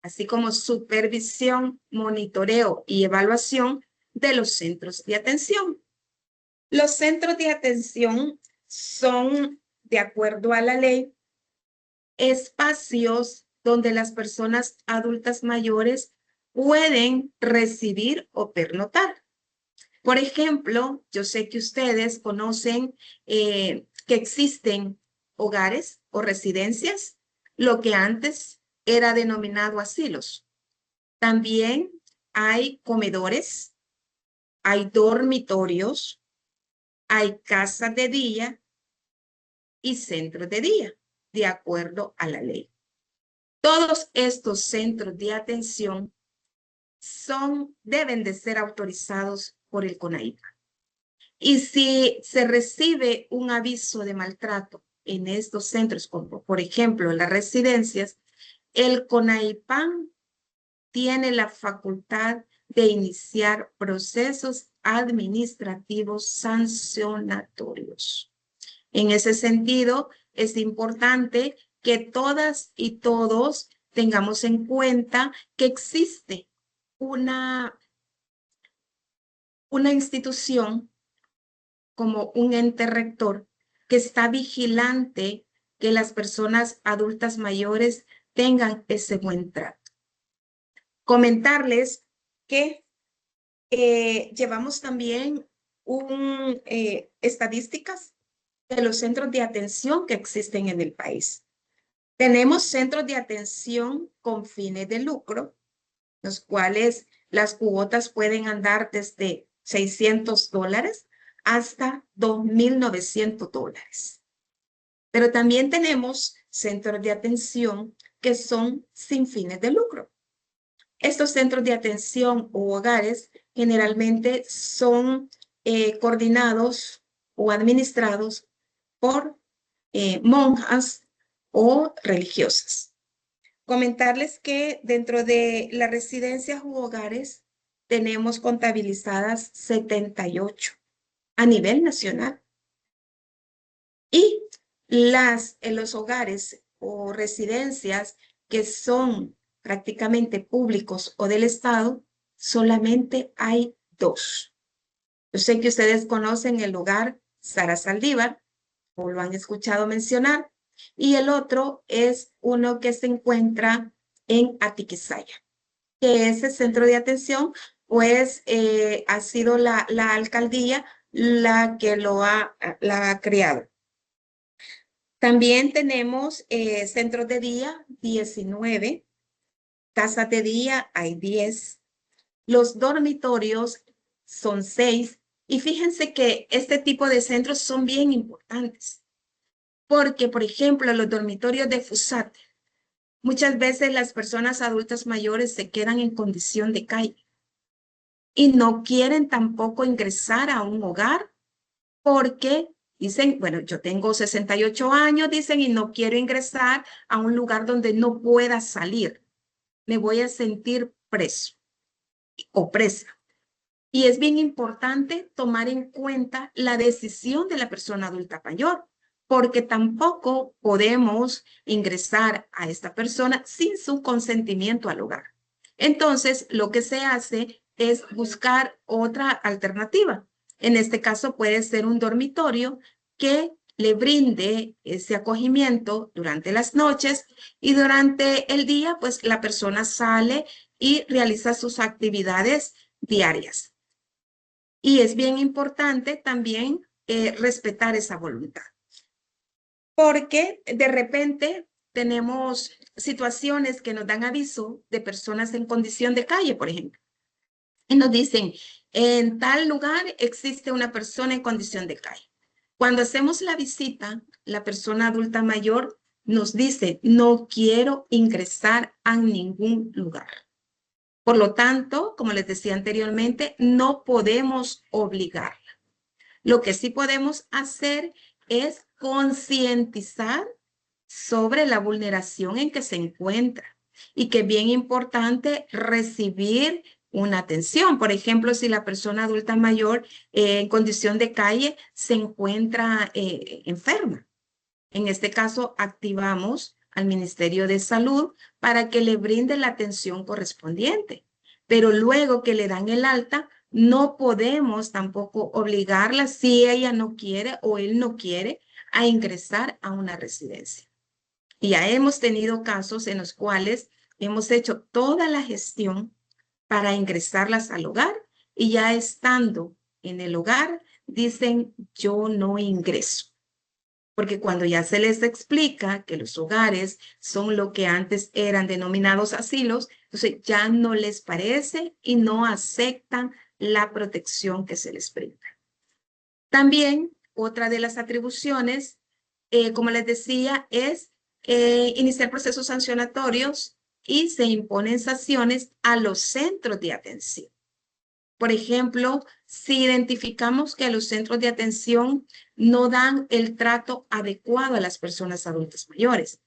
así como supervisión, monitoreo y evaluación de los centros de atención. Los centros de atención son, de acuerdo a la ley, espacios donde las personas adultas mayores pueden recibir o pernotar. Por ejemplo, yo sé que ustedes conocen que existen hogares o residencias, lo que antes era denominado asilos. También hay comedores, hay dormitorios, hay casas de día y centros de día, de acuerdo a la ley. Todos estos centros de atención deben de ser autorizados por el CONAIPAN. Y si se recibe un aviso de maltrato en estos centros, como por ejemplo las residencias, el CONAIPAN tiene la facultad de iniciar procesos administrativos sancionatorios. En ese sentido, es importante que todas y todos tengamos en cuenta que existe una institución como un ente rector que está vigilante que las personas adultas mayores tengan ese buen trato. Comentarles que llevamos también estadísticas de los centros de atención que existen en el país. Tenemos centros de atención con fines de lucro, los cuales las cuotas pueden andar desde $600 hasta $2,900. Pero también tenemos centros de atención que son sin fines de lucro. Estos centros de atención o hogares generalmente son coordinados o administrados por monjas o religiosas. Comentarles que dentro de las residencias u hogares tenemos contabilizadas 78 a nivel nacional. Y en los hogares o residencias que son prácticamente públicos o del Estado, solamente hay 2. Yo sé que ustedes conocen el hogar Sara Saldívar, o lo han escuchado mencionar, y el otro es uno que se encuentra en Atiquizaya, que ese centro de atención, pues ha sido la alcaldía la que la ha creado. También tenemos centros de día, 19, casas de día hay 10, los dormitorios son 6, y fíjense que este tipo de centros son bien importantes, porque, por ejemplo, los dormitorios de FUSAT, muchas veces las personas adultas mayores se quedan en condición de calle y no quieren tampoco ingresar a un hogar porque dicen, bueno, yo tengo 68 años, dicen, y no quiero ingresar a un lugar donde no pueda salir. Me voy a sentir preso o presa. Y es bien importante tomar en cuenta la decisión de la persona adulta mayor, porque tampoco podemos ingresar a esta persona sin su consentimiento al hogar. Entonces, lo que se hace es buscar otra alternativa. En este caso puede ser un dormitorio que le brinde ese acogimiento durante las noches y durante el día, pues la persona sale y realiza sus actividades diarias. Y es bien importante también respetar esa voluntad. Porque de repente tenemos situaciones que nos dan aviso de personas en condición de calle, por ejemplo. Y nos dicen, en tal lugar existe una persona en condición de calle. Cuando hacemos la visita, la persona adulta mayor nos dice, no quiero ingresar a ningún lugar. Por lo tanto, como les decía anteriormente, no podemos obligarla. Lo que sí podemos hacer es concientizar sobre la vulneración en que se encuentra y que es bien importante recibir una atención. Por ejemplo, si la persona adulta mayor en condición de calle se encuentra enferma. En este caso, activamos al Ministerio de Salud para que le brinde la atención correspondiente. Pero luego que le dan el alta, no podemos tampoco obligarla si ella no quiere o él no quiere a ingresar a una residencia. Y ya hemos tenido casos en los cuales hemos hecho toda la gestión para ingresarlas al hogar y ya estando en el hogar dicen yo no ingreso. Porque cuando ya se les explica que los hogares son lo que antes eran denominados asilos, entonces ya no les parece y no aceptan la protección que se les brinda. También otra de las atribuciones, como les decía, es iniciar procesos sancionatorios y se imponen sanciones a los centros de atención. Por ejemplo, si identificamos que los centros de atención no dan el trato adecuado a las personas adultas mayores.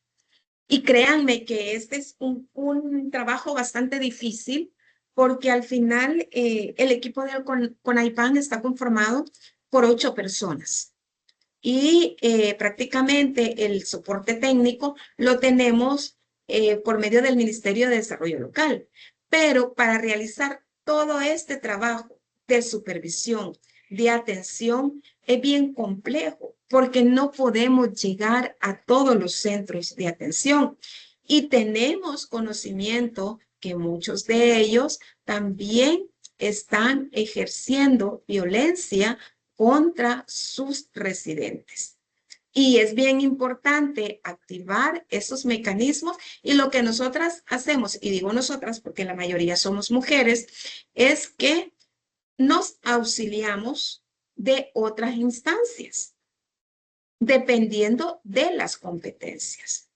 Y créanme que este es un trabajo bastante difícil porque al final el equipo del CONAIPAN está conformado por 8 personas. Y prácticamente el soporte técnico lo tenemos por medio del Ministerio de Desarrollo Local. Pero para realizar todo este trabajo de supervisión, de atención, es bien complejo porque no podemos llegar a todos los centros de atención. Y tenemos conocimiento que muchos de ellos también están ejerciendo violencia contra sus residentes. Y es bien importante activar esos mecanismos y lo que nosotras hacemos, y digo nosotras porque la mayoría somos mujeres, es que nos auxiliamos de otras instancias, dependiendo de las competencias.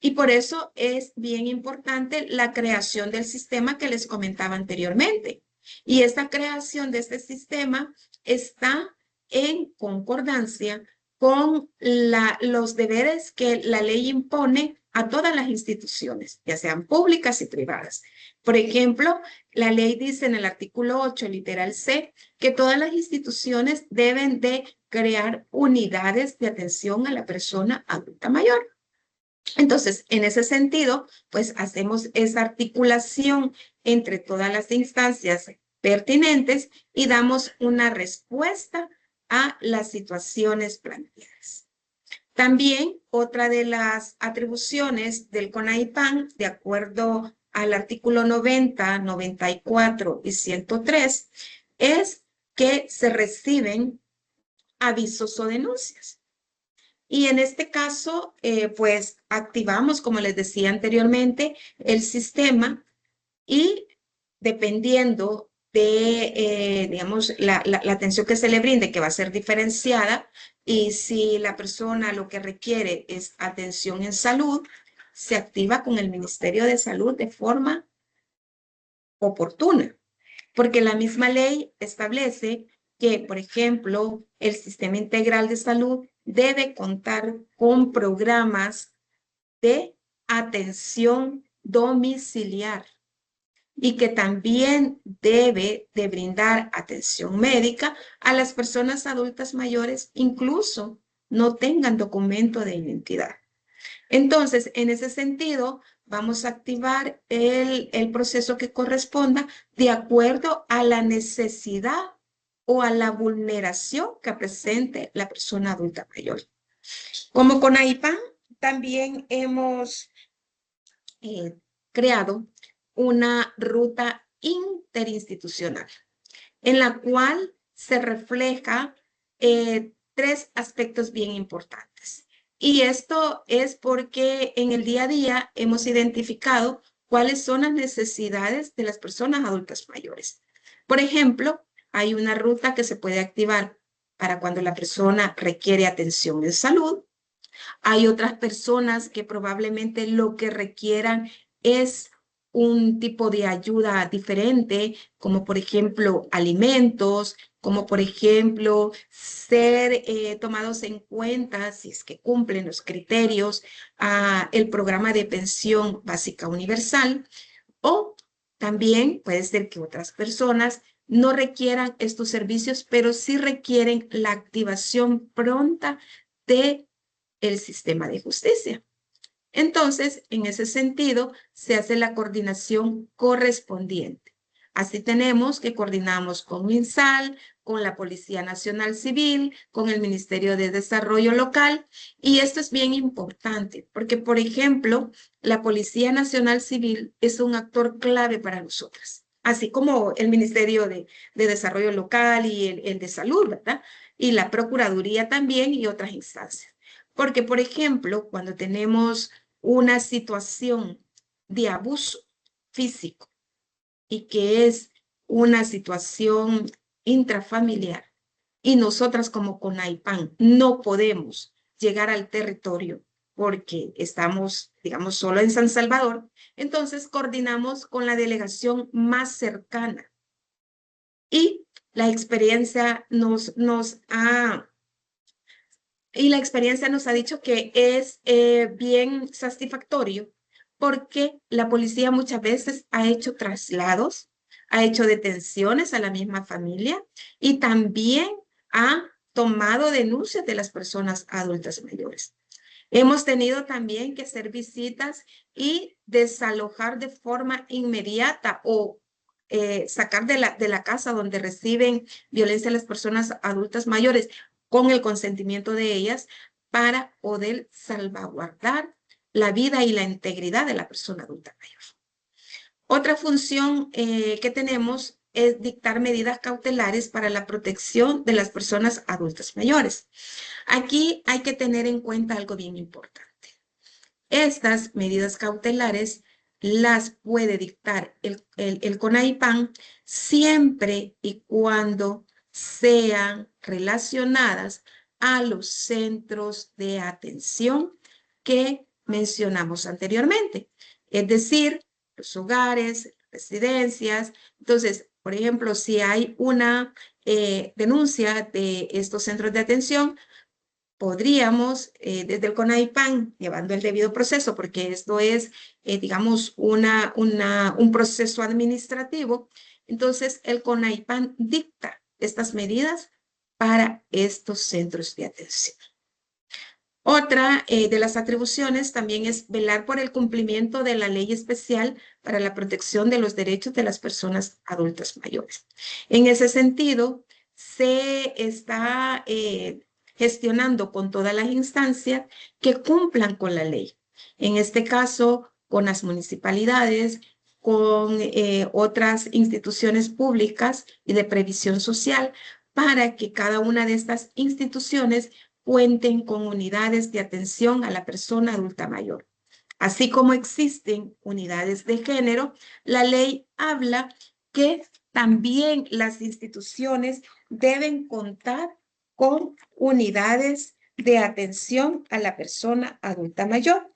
Y por eso es bien importante la creación del sistema que les comentaba anteriormente. Y esta creación de este sistema está en concordancia con los deberes que la ley impone a todas las instituciones, ya sean públicas y privadas. Por ejemplo, la ley dice en el artículo 8, literal C, que todas las instituciones deben de crear unidades de atención a la persona adulta mayor. Entonces, en ese sentido, pues hacemos esa articulación entre todas las instancias pertinentes y damos una respuesta a las situaciones planteadas. También otra de las atribuciones del CONAIPAN, de acuerdo al artículo 90, 94 y 103, es que se reciben avisos o denuncias. Y en este caso, pues activamos, como les decía anteriormente, el sistema y dependiendo de, digamos, la atención que se le brinde, que va a ser diferenciada, y si la persona lo que requiere es atención en salud, se activa con el Ministerio de Salud de forma oportuna, porque la misma ley establece que, por ejemplo, el Sistema Integral de Salud debe contar con programas de atención domiciliar y que también debe de brindar atención médica a las personas adultas mayores, incluso no tengan documento de identidad. Entonces, en ese sentido, vamos a activar el proceso que corresponda de acuerdo a la necesidad o a la vulneración que presente la persona adulta mayor. Como con AIPAN, también hemos creado una ruta interinstitucional en la cual se refleja 3 aspectos bien importantes. Y esto es porque en el día a día hemos identificado cuáles son las necesidades de las personas adultas mayores. Por ejemplo, hay una ruta que se puede activar para cuando la persona requiere atención en salud. Hay otras personas que probablemente lo que requieran es un tipo de ayuda diferente, como por ejemplo alimentos, como por ejemplo ser tomados en cuenta si es que cumplen los criterios el programa de pensión básica universal, o también puede ser que otras personas no requieran estos servicios, pero sí requieren la activación pronta de el sistema de justicia. Entonces, en ese sentido, se hace la coordinación correspondiente. Así tenemos que coordinamos con MinSal, con la Policía Nacional Civil, con el Ministerio de Desarrollo Local, y esto es bien importante, porque, por ejemplo, la Policía Nacional Civil es un actor clave para nosotras, así como el Ministerio de Desarrollo Local y el de Salud, ¿verdad? Y la Procuraduría también y otras instancias. Porque, por ejemplo, cuando tenemos una situación de abuso físico y que es una situación intrafamiliar y nosotras como CONAIPAN no podemos llegar al territorio porque estamos, digamos, solo en San Salvador, entonces coordinamos con la delegación más cercana y la experiencia nos ha dicho que es bien satisfactorio porque la policía muchas veces ha hecho traslados, ha hecho detenciones a la misma familia y también ha tomado denuncias de las personas adultas mayores. Hemos tenido también que hacer visitas y desalojar de forma inmediata o sacar de la casa donde reciben violencia a las personas adultas mayores con el consentimiento de ellas para poder salvaguardar la vida y la integridad de la persona adulta mayor. Otra función que tenemos es dictar medidas cautelares para la protección de las personas adultas mayores. Aquí hay que tener en cuenta algo bien importante. Estas medidas cautelares las puede dictar el CONAIPAN siempre y cuando sean relacionadas a los centros de atención que mencionamos anteriormente. Es decir, los hogares, residencias. Entonces, por ejemplo, si hay una denuncia de estos centros de atención, podríamos, desde el CONAIPAN, llevando el debido proceso, porque esto es, digamos, un proceso administrativo, entonces el CONAIPAN dicta estas medidas para estos centros de atención. Otra de las atribuciones también es velar por el cumplimiento de la ley especial para la protección de los derechos de las personas adultas mayores. En ese sentido, se está gestionando con todas las instancias que cumplan con la ley. En este caso, con las municipalidades, con otras instituciones públicas y de previsión social, para que cada una de estas instituciones cuenten con unidades de atención a la persona adulta mayor. Así como existen unidades de género, la ley habla que también las instituciones deben contar con unidades de atención a la persona adulta mayor.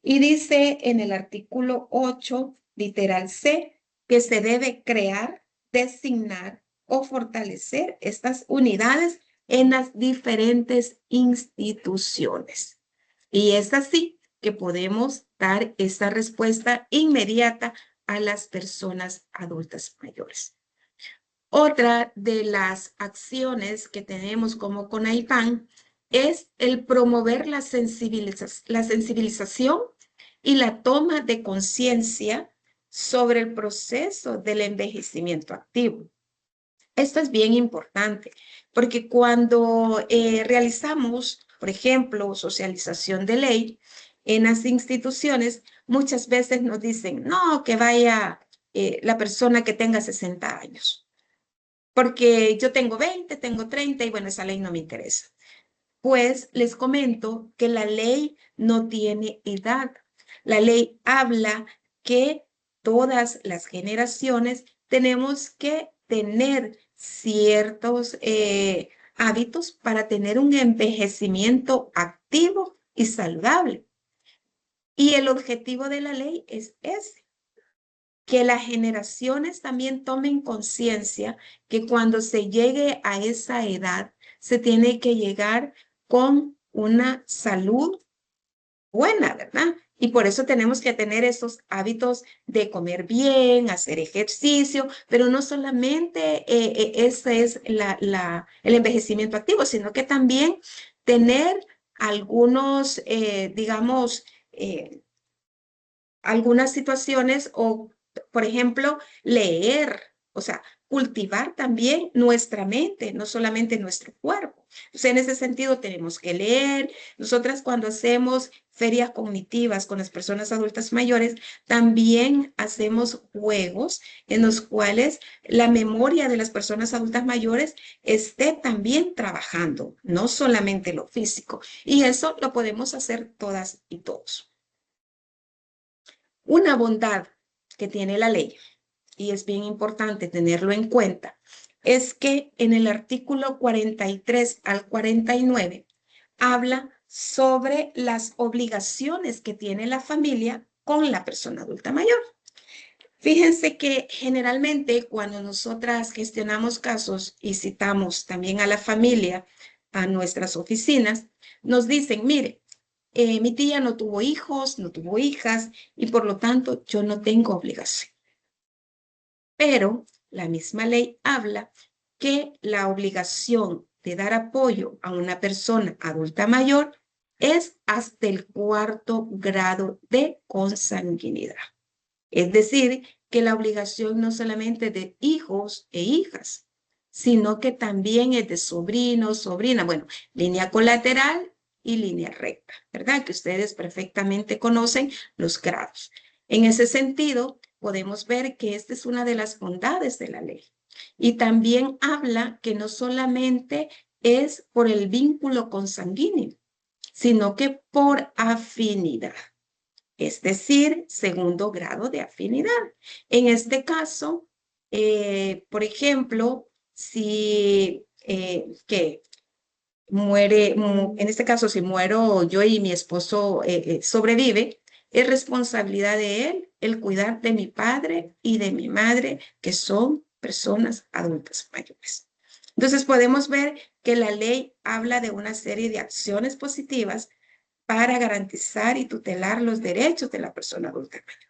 Y dice en el artículo 8, literal C, que se debe crear, designar o fortalecer estas unidades en las diferentes instituciones. Y es así que podemos dar esta respuesta inmediata a las personas adultas mayores. Otra de las acciones que tenemos como CONAIPAN es el promover la sensibilización y la toma de conciencia sobre el proceso del envejecimiento activo. Esto es bien importante, porque cuando realizamos, por ejemplo, socialización de ley en las instituciones, muchas veces nos dicen, no, que vaya la persona que tenga 60 años, porque yo tengo 20, tengo 30 y bueno, esa ley no me interesa. Pues les comento que la ley no tiene edad. La ley habla que todas las generaciones tenemos que tener ciertos hábitos para tener un envejecimiento activo y saludable. Y el objetivo de la ley es ese, que las generaciones también tomen conciencia que cuando se llegue a esa edad, se tiene que llegar con una salud buena, ¿verdad? Y por eso tenemos que tener esos hábitos de comer bien, hacer ejercicio, pero no solamente ese es el envejecimiento activo, sino que también tener algunos, digamos, algunas situaciones o, por ejemplo, leer, o sea, cultivar también nuestra mente, no solamente nuestro cuerpo. Entonces, en ese sentido, tenemos que leer. Nosotras cuando hacemos ferias cognitivas con las personas adultas mayores, también hacemos juegos en los cuales la memoria de las personas adultas mayores esté también trabajando, no solamente lo físico. Y eso lo podemos hacer todas y todos. Una bondad que tiene la ley, y es bien importante tenerlo en cuenta, es que en el artículo 43 al 49 habla sobre las obligaciones que tiene la familia con la persona adulta mayor. Fíjense que generalmente cuando nosotras gestionamos casos y citamos también a la familia a nuestras oficinas, nos dicen, mire, mi tía no tuvo hijos, no tuvo hijas y por lo tanto yo no tengo obligación. Pero la misma ley habla que la obligación de dar apoyo a una persona adulta mayor es hasta el 4º grado de consanguinidad. Es decir, que la obligación no solamente de hijos e hijas, sino que también es de sobrinos, sobrina, bueno, línea colateral y línea recta, ¿verdad? Que ustedes perfectamente conocen los grados. En ese sentido, podemos ver que esta es una de las bondades de la ley. Y también habla que no solamente es por el vínculo consanguíneo, sino que por afinidad. Es decir, 2º grado de afinidad. En este caso, por ejemplo, si que muere, en este caso, si muero yo y mi esposo sobrevive, es responsabilidad de él el cuidar de mi padre y de mi madre, que son personas adultas mayores. Entonces podemos ver que la ley habla de una serie de acciones positivas para garantizar y tutelar los derechos de la persona adulta mayor.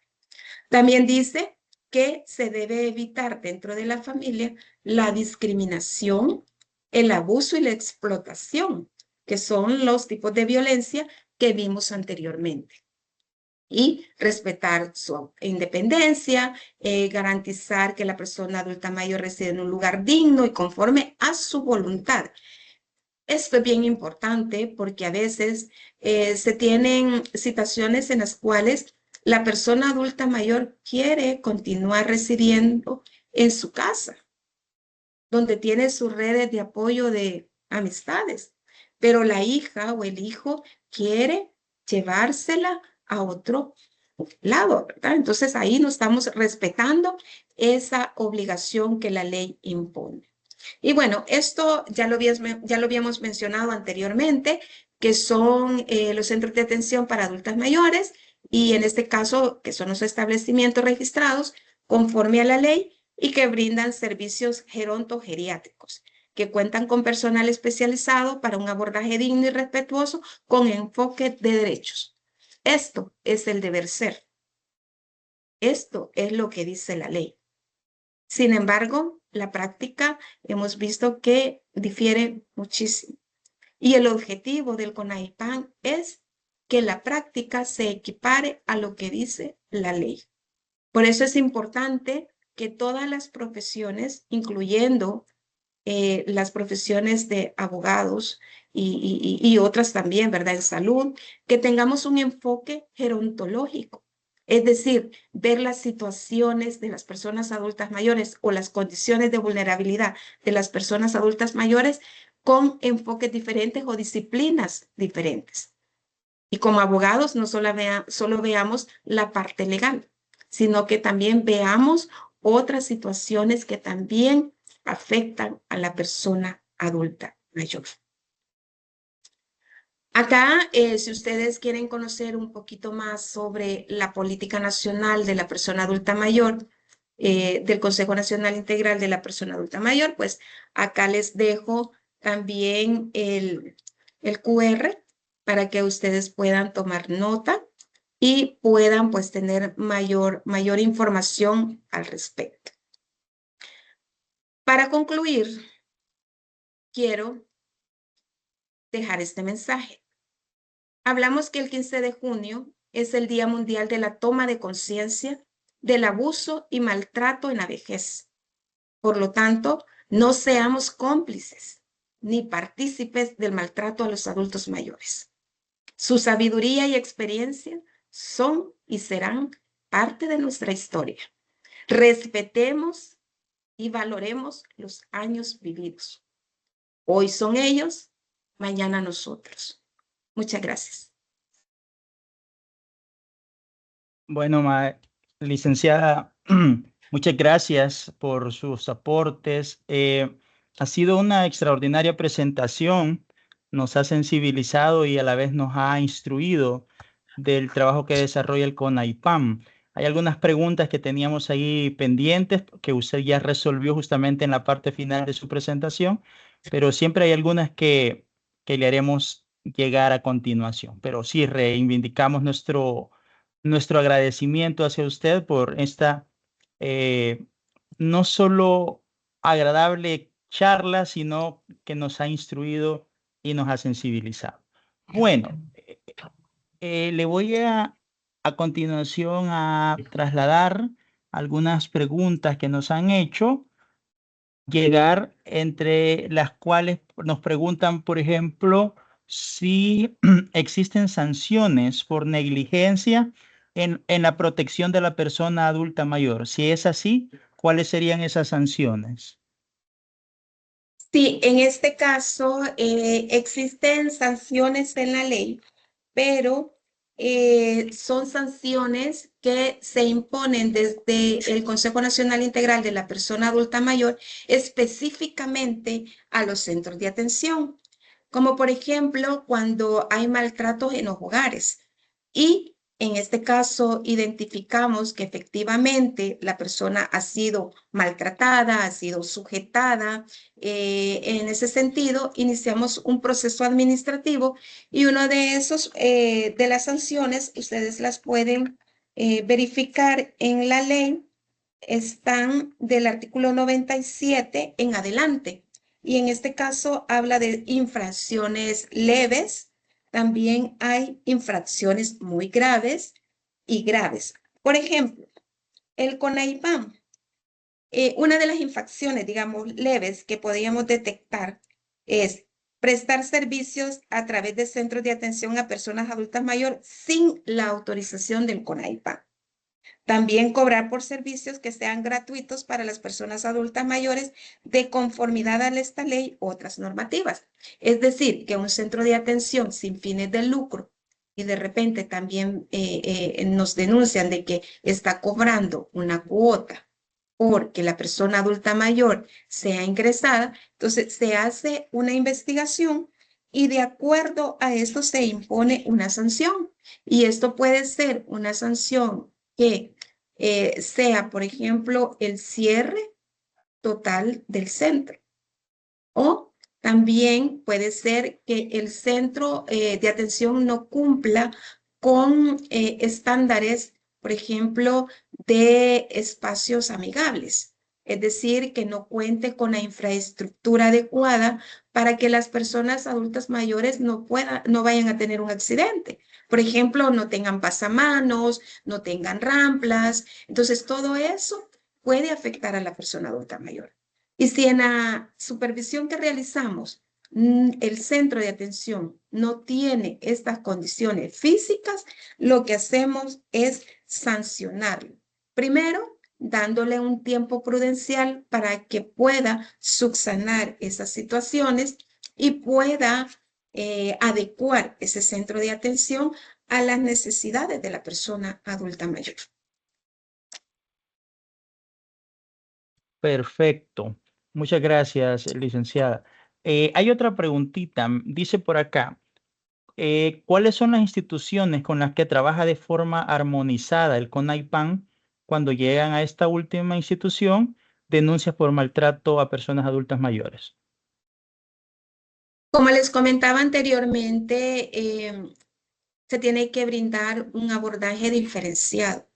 También dice que se debe evitar dentro de la familia la discriminación, el abuso y la explotación, que son los tipos de violencia que vimos anteriormente. Y respetar su independencia, garantizar que la persona adulta mayor reside en un lugar digno y conforme a su voluntad. Esto es bien importante porque a veces se tienen situaciones en las cuales la persona adulta mayor quiere continuar residiendo en su casa, donde tiene sus redes de apoyo de amistades, pero la hija o el hijo quiere llevársela a otro lado, ¿verdad? Entonces ahí no estamos respetando esa obligación que la ley impone. Y bueno, esto ya lo habíamos mencionado anteriormente, que son los centros de atención para adultas mayores y en este caso, que son los establecimientos registrados conforme a la ley y que brindan servicios gerontogeriátricos, que cuentan con personal especializado para un abordaje digno y respetuoso con enfoque de derechos. Esto es el deber ser. Esto es lo que dice la ley. Sin embargo, la práctica hemos visto que difiere muchísimo. Y el objetivo del CONAIPAN es que la práctica se equipare a lo que dice la ley. Por eso es importante que todas las profesiones, incluyendo las profesiones de abogados y otras también, ¿verdad? En salud, que tengamos un enfoque gerontológico. Es decir, ver las situaciones de las personas adultas mayores o las condiciones de vulnerabilidad de las personas adultas mayores con enfoques diferentes o disciplinas diferentes. Y como abogados no solo veamos la parte legal, sino que también veamos otras situaciones que también afectan a la persona adulta mayor. Acá, si ustedes quieren conocer un poquito más sobre la política nacional de la persona adulta mayor, del Consejo Nacional Integral de la Persona Adulta Mayor, pues acá les dejo también el QR para que ustedes puedan tomar nota y puedan pues tener mayor información al respecto. Para concluir, quiero dejar este mensaje. Hablamos que el 15 de junio es el Día Mundial de la Toma de Conciencia del Abuso y Maltrato en la Vejez. Por lo tanto, no seamos cómplices ni partícipes del maltrato a los adultos mayores. Su sabiduría y experiencia son y serán parte de nuestra historia. Respetemos y valoremos los años vividos. Hoy son ellos, mañana nosotros. Muchas gracias. Bueno, licenciada, muchas gracias por sus aportes. Ha sido una extraordinaria presentación. Nos ha sensibilizado y a la vez nos ha instruido del trabajo que desarrolla el CONAIPAM. Hay algunas preguntas que teníamos ahí pendientes que usted ya resolvió justamente en la parte final de su presentación, pero siempre hay algunas que le haremos llegar a continuación. Pero sí, reivindicamos nuestro agradecimiento hacia usted por esta no solo agradable charla, sino que nos ha instruido y nos ha sensibilizado. Bueno, le voy a continuación a trasladar algunas preguntas que nos han hecho llegar, entre las cuales nos preguntan, por ejemplo, si existen sanciones por negligencia en la protección de la persona adulta mayor. Si es así, ¿cuáles serían esas sanciones? Sí, en este caso existen sanciones en la ley, pero son sanciones que se imponen desde el Consejo Nacional Integral de la Persona Adulta Mayor específicamente a los centros de atención, como por ejemplo cuando hay maltratos en los hogares y en este caso identificamos que efectivamente la persona ha sido maltratada, ha sido sujetada. En ese sentido, iniciamos un proceso administrativo y uno de esos, de las sanciones, ustedes las pueden verificar en la ley, están del artículo 97 en adelante. Y en este caso habla de infracciones leves. También hay infracciones muy graves y graves. Por ejemplo, el CONAIPAM, una de las infracciones, digamos, leves que podríamos detectar es prestar servicios a través de centros de atención a personas adultas mayores sin la autorización del CONAIPAM. También cobrar por servicios que sean gratuitos para las personas adultas mayores de conformidad a esta ley u otras normativas. Es decir, que un centro de atención sin fines de lucro y de repente también nos denuncian de que está cobrando una cuota porque la persona adulta mayor sea ingresada, entonces se hace una investigación y de acuerdo a esto se impone una sanción. Y esto puede ser una sanción que sea, por ejemplo, el cierre total del centro. O también puede ser que el centro de atención no cumpla con estándares, por ejemplo, de espacios amigables. es decir, que no cuente con la infraestructura adecuada para que las personas adultas mayores no vayan a tener un accidente. Por ejemplo, no tengan pasamanos, no tengan ramplas. Entonces, todo eso puede afectar a la persona adulta mayor. Y si en la supervisión que realizamos, el centro de atención no tiene estas condiciones físicas, lo que hacemos es sancionarlo. Primero, dándole un tiempo prudencial para que pueda subsanar esas situaciones y pueda adecuar ese centro de atención a las necesidades de la persona adulta mayor. Perfecto. Muchas gracias, licenciada. Hay otra preguntita. Dice por acá, ¿cuáles son las instituciones con las que trabaja de forma armonizada el CONAIPAN cuando llegan a esta última institución denuncias por maltrato a personas adultas mayores? Como les comentaba anteriormente, se tiene que brindar un abordaje diferenciado.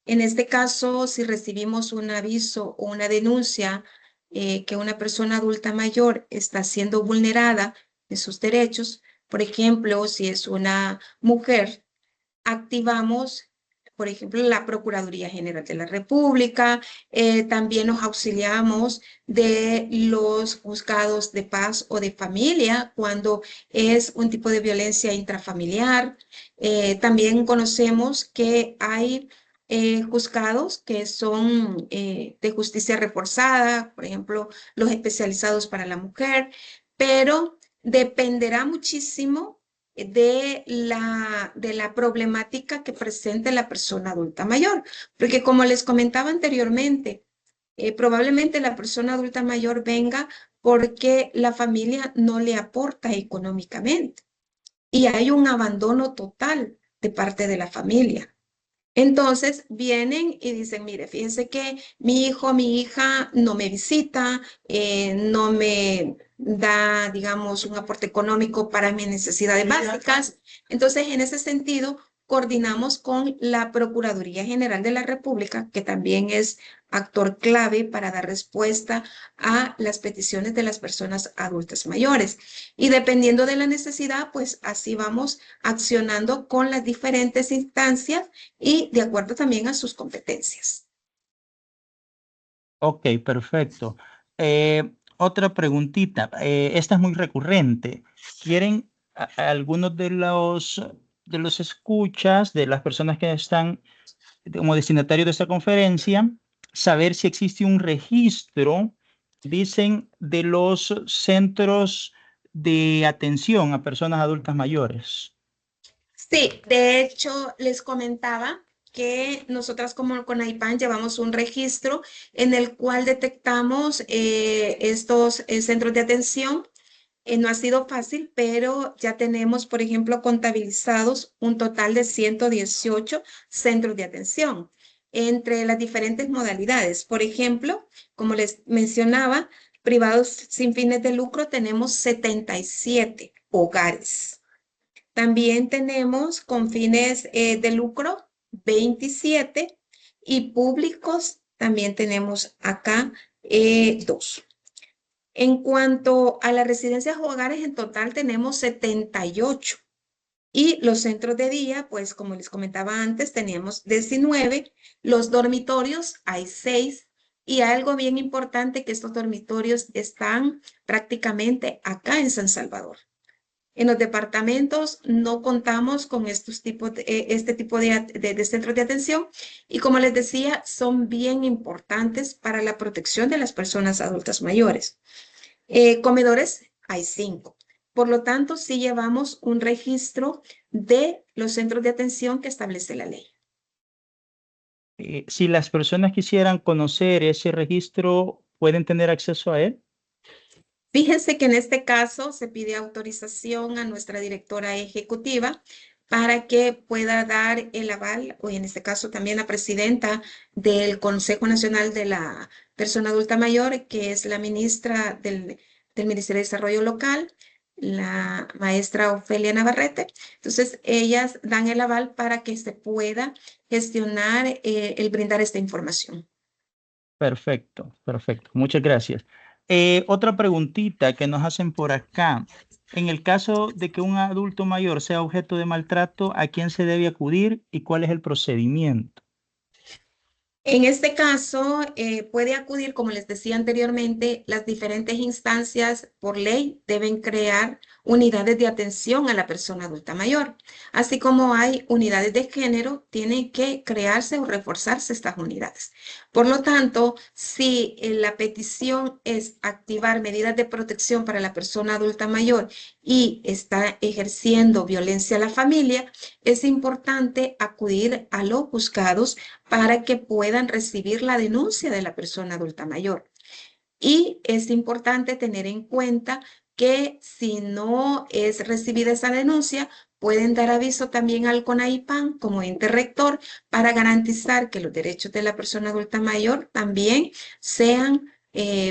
En este caso, si recibimos un aviso o una denuncia que una persona adulta mayor está siendo vulnerada en sus derechos, por ejemplo, si es una mujer, activamos, por ejemplo, la Procuraduría General de la República, también nos auxiliamos de los juzgados de paz o de familia cuando es un tipo de violencia intrafamiliar. También conocemos que hay juzgados que son de justicia reforzada, por ejemplo, los especializados para la mujer, pero dependerá muchísimo de la problemática que presente la persona adulta mayor. Porque como les comentaba anteriormente, probablemente la persona adulta mayor venga porque la familia no le aporta económicamente y hay un abandono total de parte de la familia. Entonces vienen y dicen, mire, fíjense que mi hijo, mi hija no me visita, no me da, digamos, un aporte económico para mis necesidades básicas. Entonces, en ese sentido, coordinamos con la Procuraduría General de la República, que también es actor clave para dar respuesta a las peticiones de las personas adultas mayores. Y dependiendo de la necesidad, pues así vamos accionando con las diferentes instancias y de acuerdo también a sus competencias. Ok, perfecto. Otra preguntita. Esta es muy recurrente. ¿Quieren algunos de los escuchas, de las personas que están como destinatarios de esta conferencia, saber si existe un registro, dicen, de los centros de atención a personas adultas mayores? Sí, de hecho, les comentaba que nosotras como CONAIPAN llevamos un registro en el cual detectamos estos centros de atención. No ha sido fácil, pero ya tenemos, por ejemplo, contabilizados un total de 118 centros de atención entre las diferentes modalidades. Por ejemplo, como les mencionaba, privados sin fines de lucro tenemos 77 hogares. También tenemos con fines de lucro 27 y públicos también tenemos acá 2. En cuanto a las residencias o hogares, en total tenemos 78. Y los centros de día, pues como les comentaba antes, teníamos 19. Los dormitorios, hay 6. Y algo bien importante que estos dormitorios están prácticamente acá en San Salvador. En los departamentos no contamos con este tipo de centros de atención y como les decía, son bien importantes para la protección de las personas adultas mayores. Comedores, hay 5. Por lo tanto, sí llevamos un registro de los centros de atención que establece la ley. Si las personas quisieran conocer ese registro, ¿pueden tener acceso a él? Fíjense que en este caso se pide autorización a nuestra directora ejecutiva para que pueda dar el aval, o en este caso también la presidenta del Consejo Nacional de la Persona Adulta Mayor, que es la ministra del Ministerio de Desarrollo Local, la maestra Ofelia Navarrete. Entonces, ellas dan el aval para que se pueda gestionar el brindar esta información. Perfecto, perfecto. Muchas gracias. Otra preguntita que nos hacen por acá. En el caso de que un adulto mayor sea objeto de maltrato, ¿a quién se debe acudir y cuál es el procedimiento? En este caso, puede acudir, como les decía anteriormente, las diferentes instancias por ley deben crear unidades de atención a la persona adulta mayor. Así como hay unidades de género, tienen que crearse o reforzarse estas unidades. Por lo tanto, si la petición es activar medidas de protección para la persona adulta mayor y está ejerciendo violencia a la familia, es importante acudir a los juzgados para que puedan recibir la denuncia de la persona adulta mayor. Y es importante tener en cuenta que si no es recibida esa denuncia, pueden dar aviso también al CONAIPAN como ente rector para garantizar que los derechos de la persona adulta mayor también sean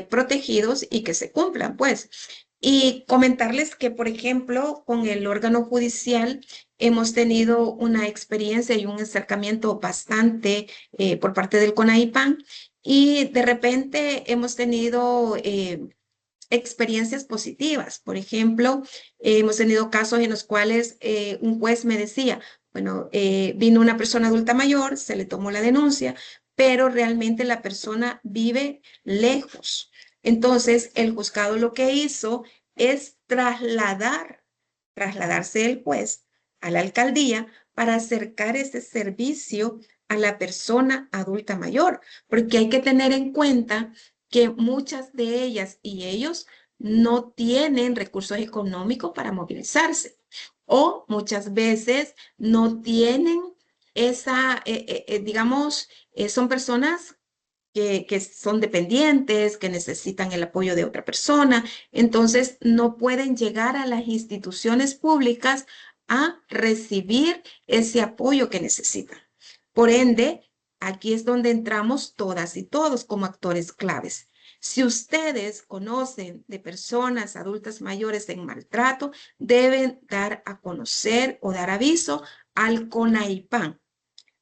protegidos y que se cumplan, pues. Y comentarles que, por ejemplo, con el órgano judicial hemos tenido una experiencia y un acercamiento bastante por parte del CONAIPAN y de repente hemos tenido experiencias positivas. Por ejemplo, hemos tenido casos en los cuales un juez me decía, bueno, vino una persona adulta mayor, se le tomó la denuncia, pero realmente la persona vive lejos. Entonces, el juzgado lo que hizo es trasladarse el juez a la alcaldía para acercar ese servicio a la persona adulta mayor, porque hay que tener en cuenta que muchas de ellas y ellos no tienen recursos económicos para movilizarse o muchas veces no tienen esa, digamos, son personas que son dependientes, que necesitan el apoyo de otra persona, entonces no pueden llegar a las instituciones públicas a recibir ese apoyo que necesitan. Por ende, aquí es donde entramos todas y todos como actores claves. Si ustedes conocen de personas adultas mayores en maltrato, deben dar a conocer o dar aviso al CONAIPAN,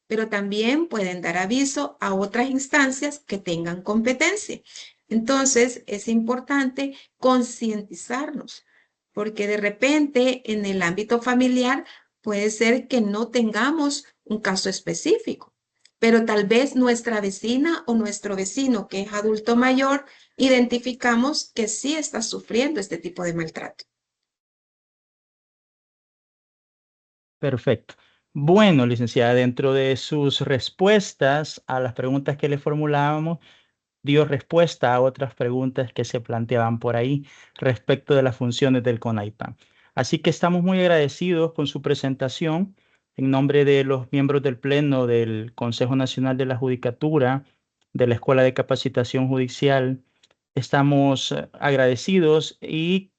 pero también pueden dar aviso a otras instancias que tengan competencia. Entonces, es importante concientizarnos, porque de repente en el ámbito familiar puede ser que no tengamos un caso específico, pero tal vez nuestra vecina o nuestro vecino que es adulto mayor, identificamos que sí está sufriendo este tipo de maltrato. Perfecto. Bueno, licenciada, dentro de sus respuestas a las preguntas que le formulábamos, dio respuesta a otras preguntas que se planteaban por ahí respecto de las funciones del CONAIPAN. Así que estamos muy agradecidos con su presentación. En nombre de los miembros del Pleno del Consejo Nacional de la Judicatura, de la Escuela de Capacitación Judicial, estamos agradecidos y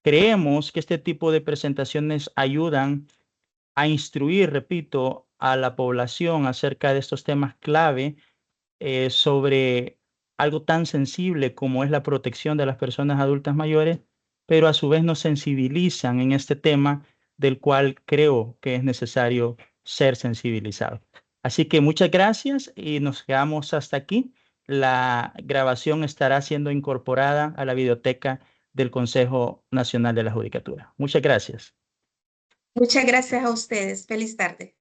creemos que este tipo de presentaciones ayudan a instruir, repito, a la población acerca de estos temas clave sobre algo tan sensible como es la protección de las personas adultas mayores, pero a su vez nos sensibilizan en este tema del cual creo que es necesario ser sensibilizado. Así que muchas gracias y nos quedamos hasta aquí. La grabación estará siendo incorporada a la videoteca del Consejo Nacional de la Judicatura. Muchas gracias. Muchas gracias a ustedes. Feliz tarde.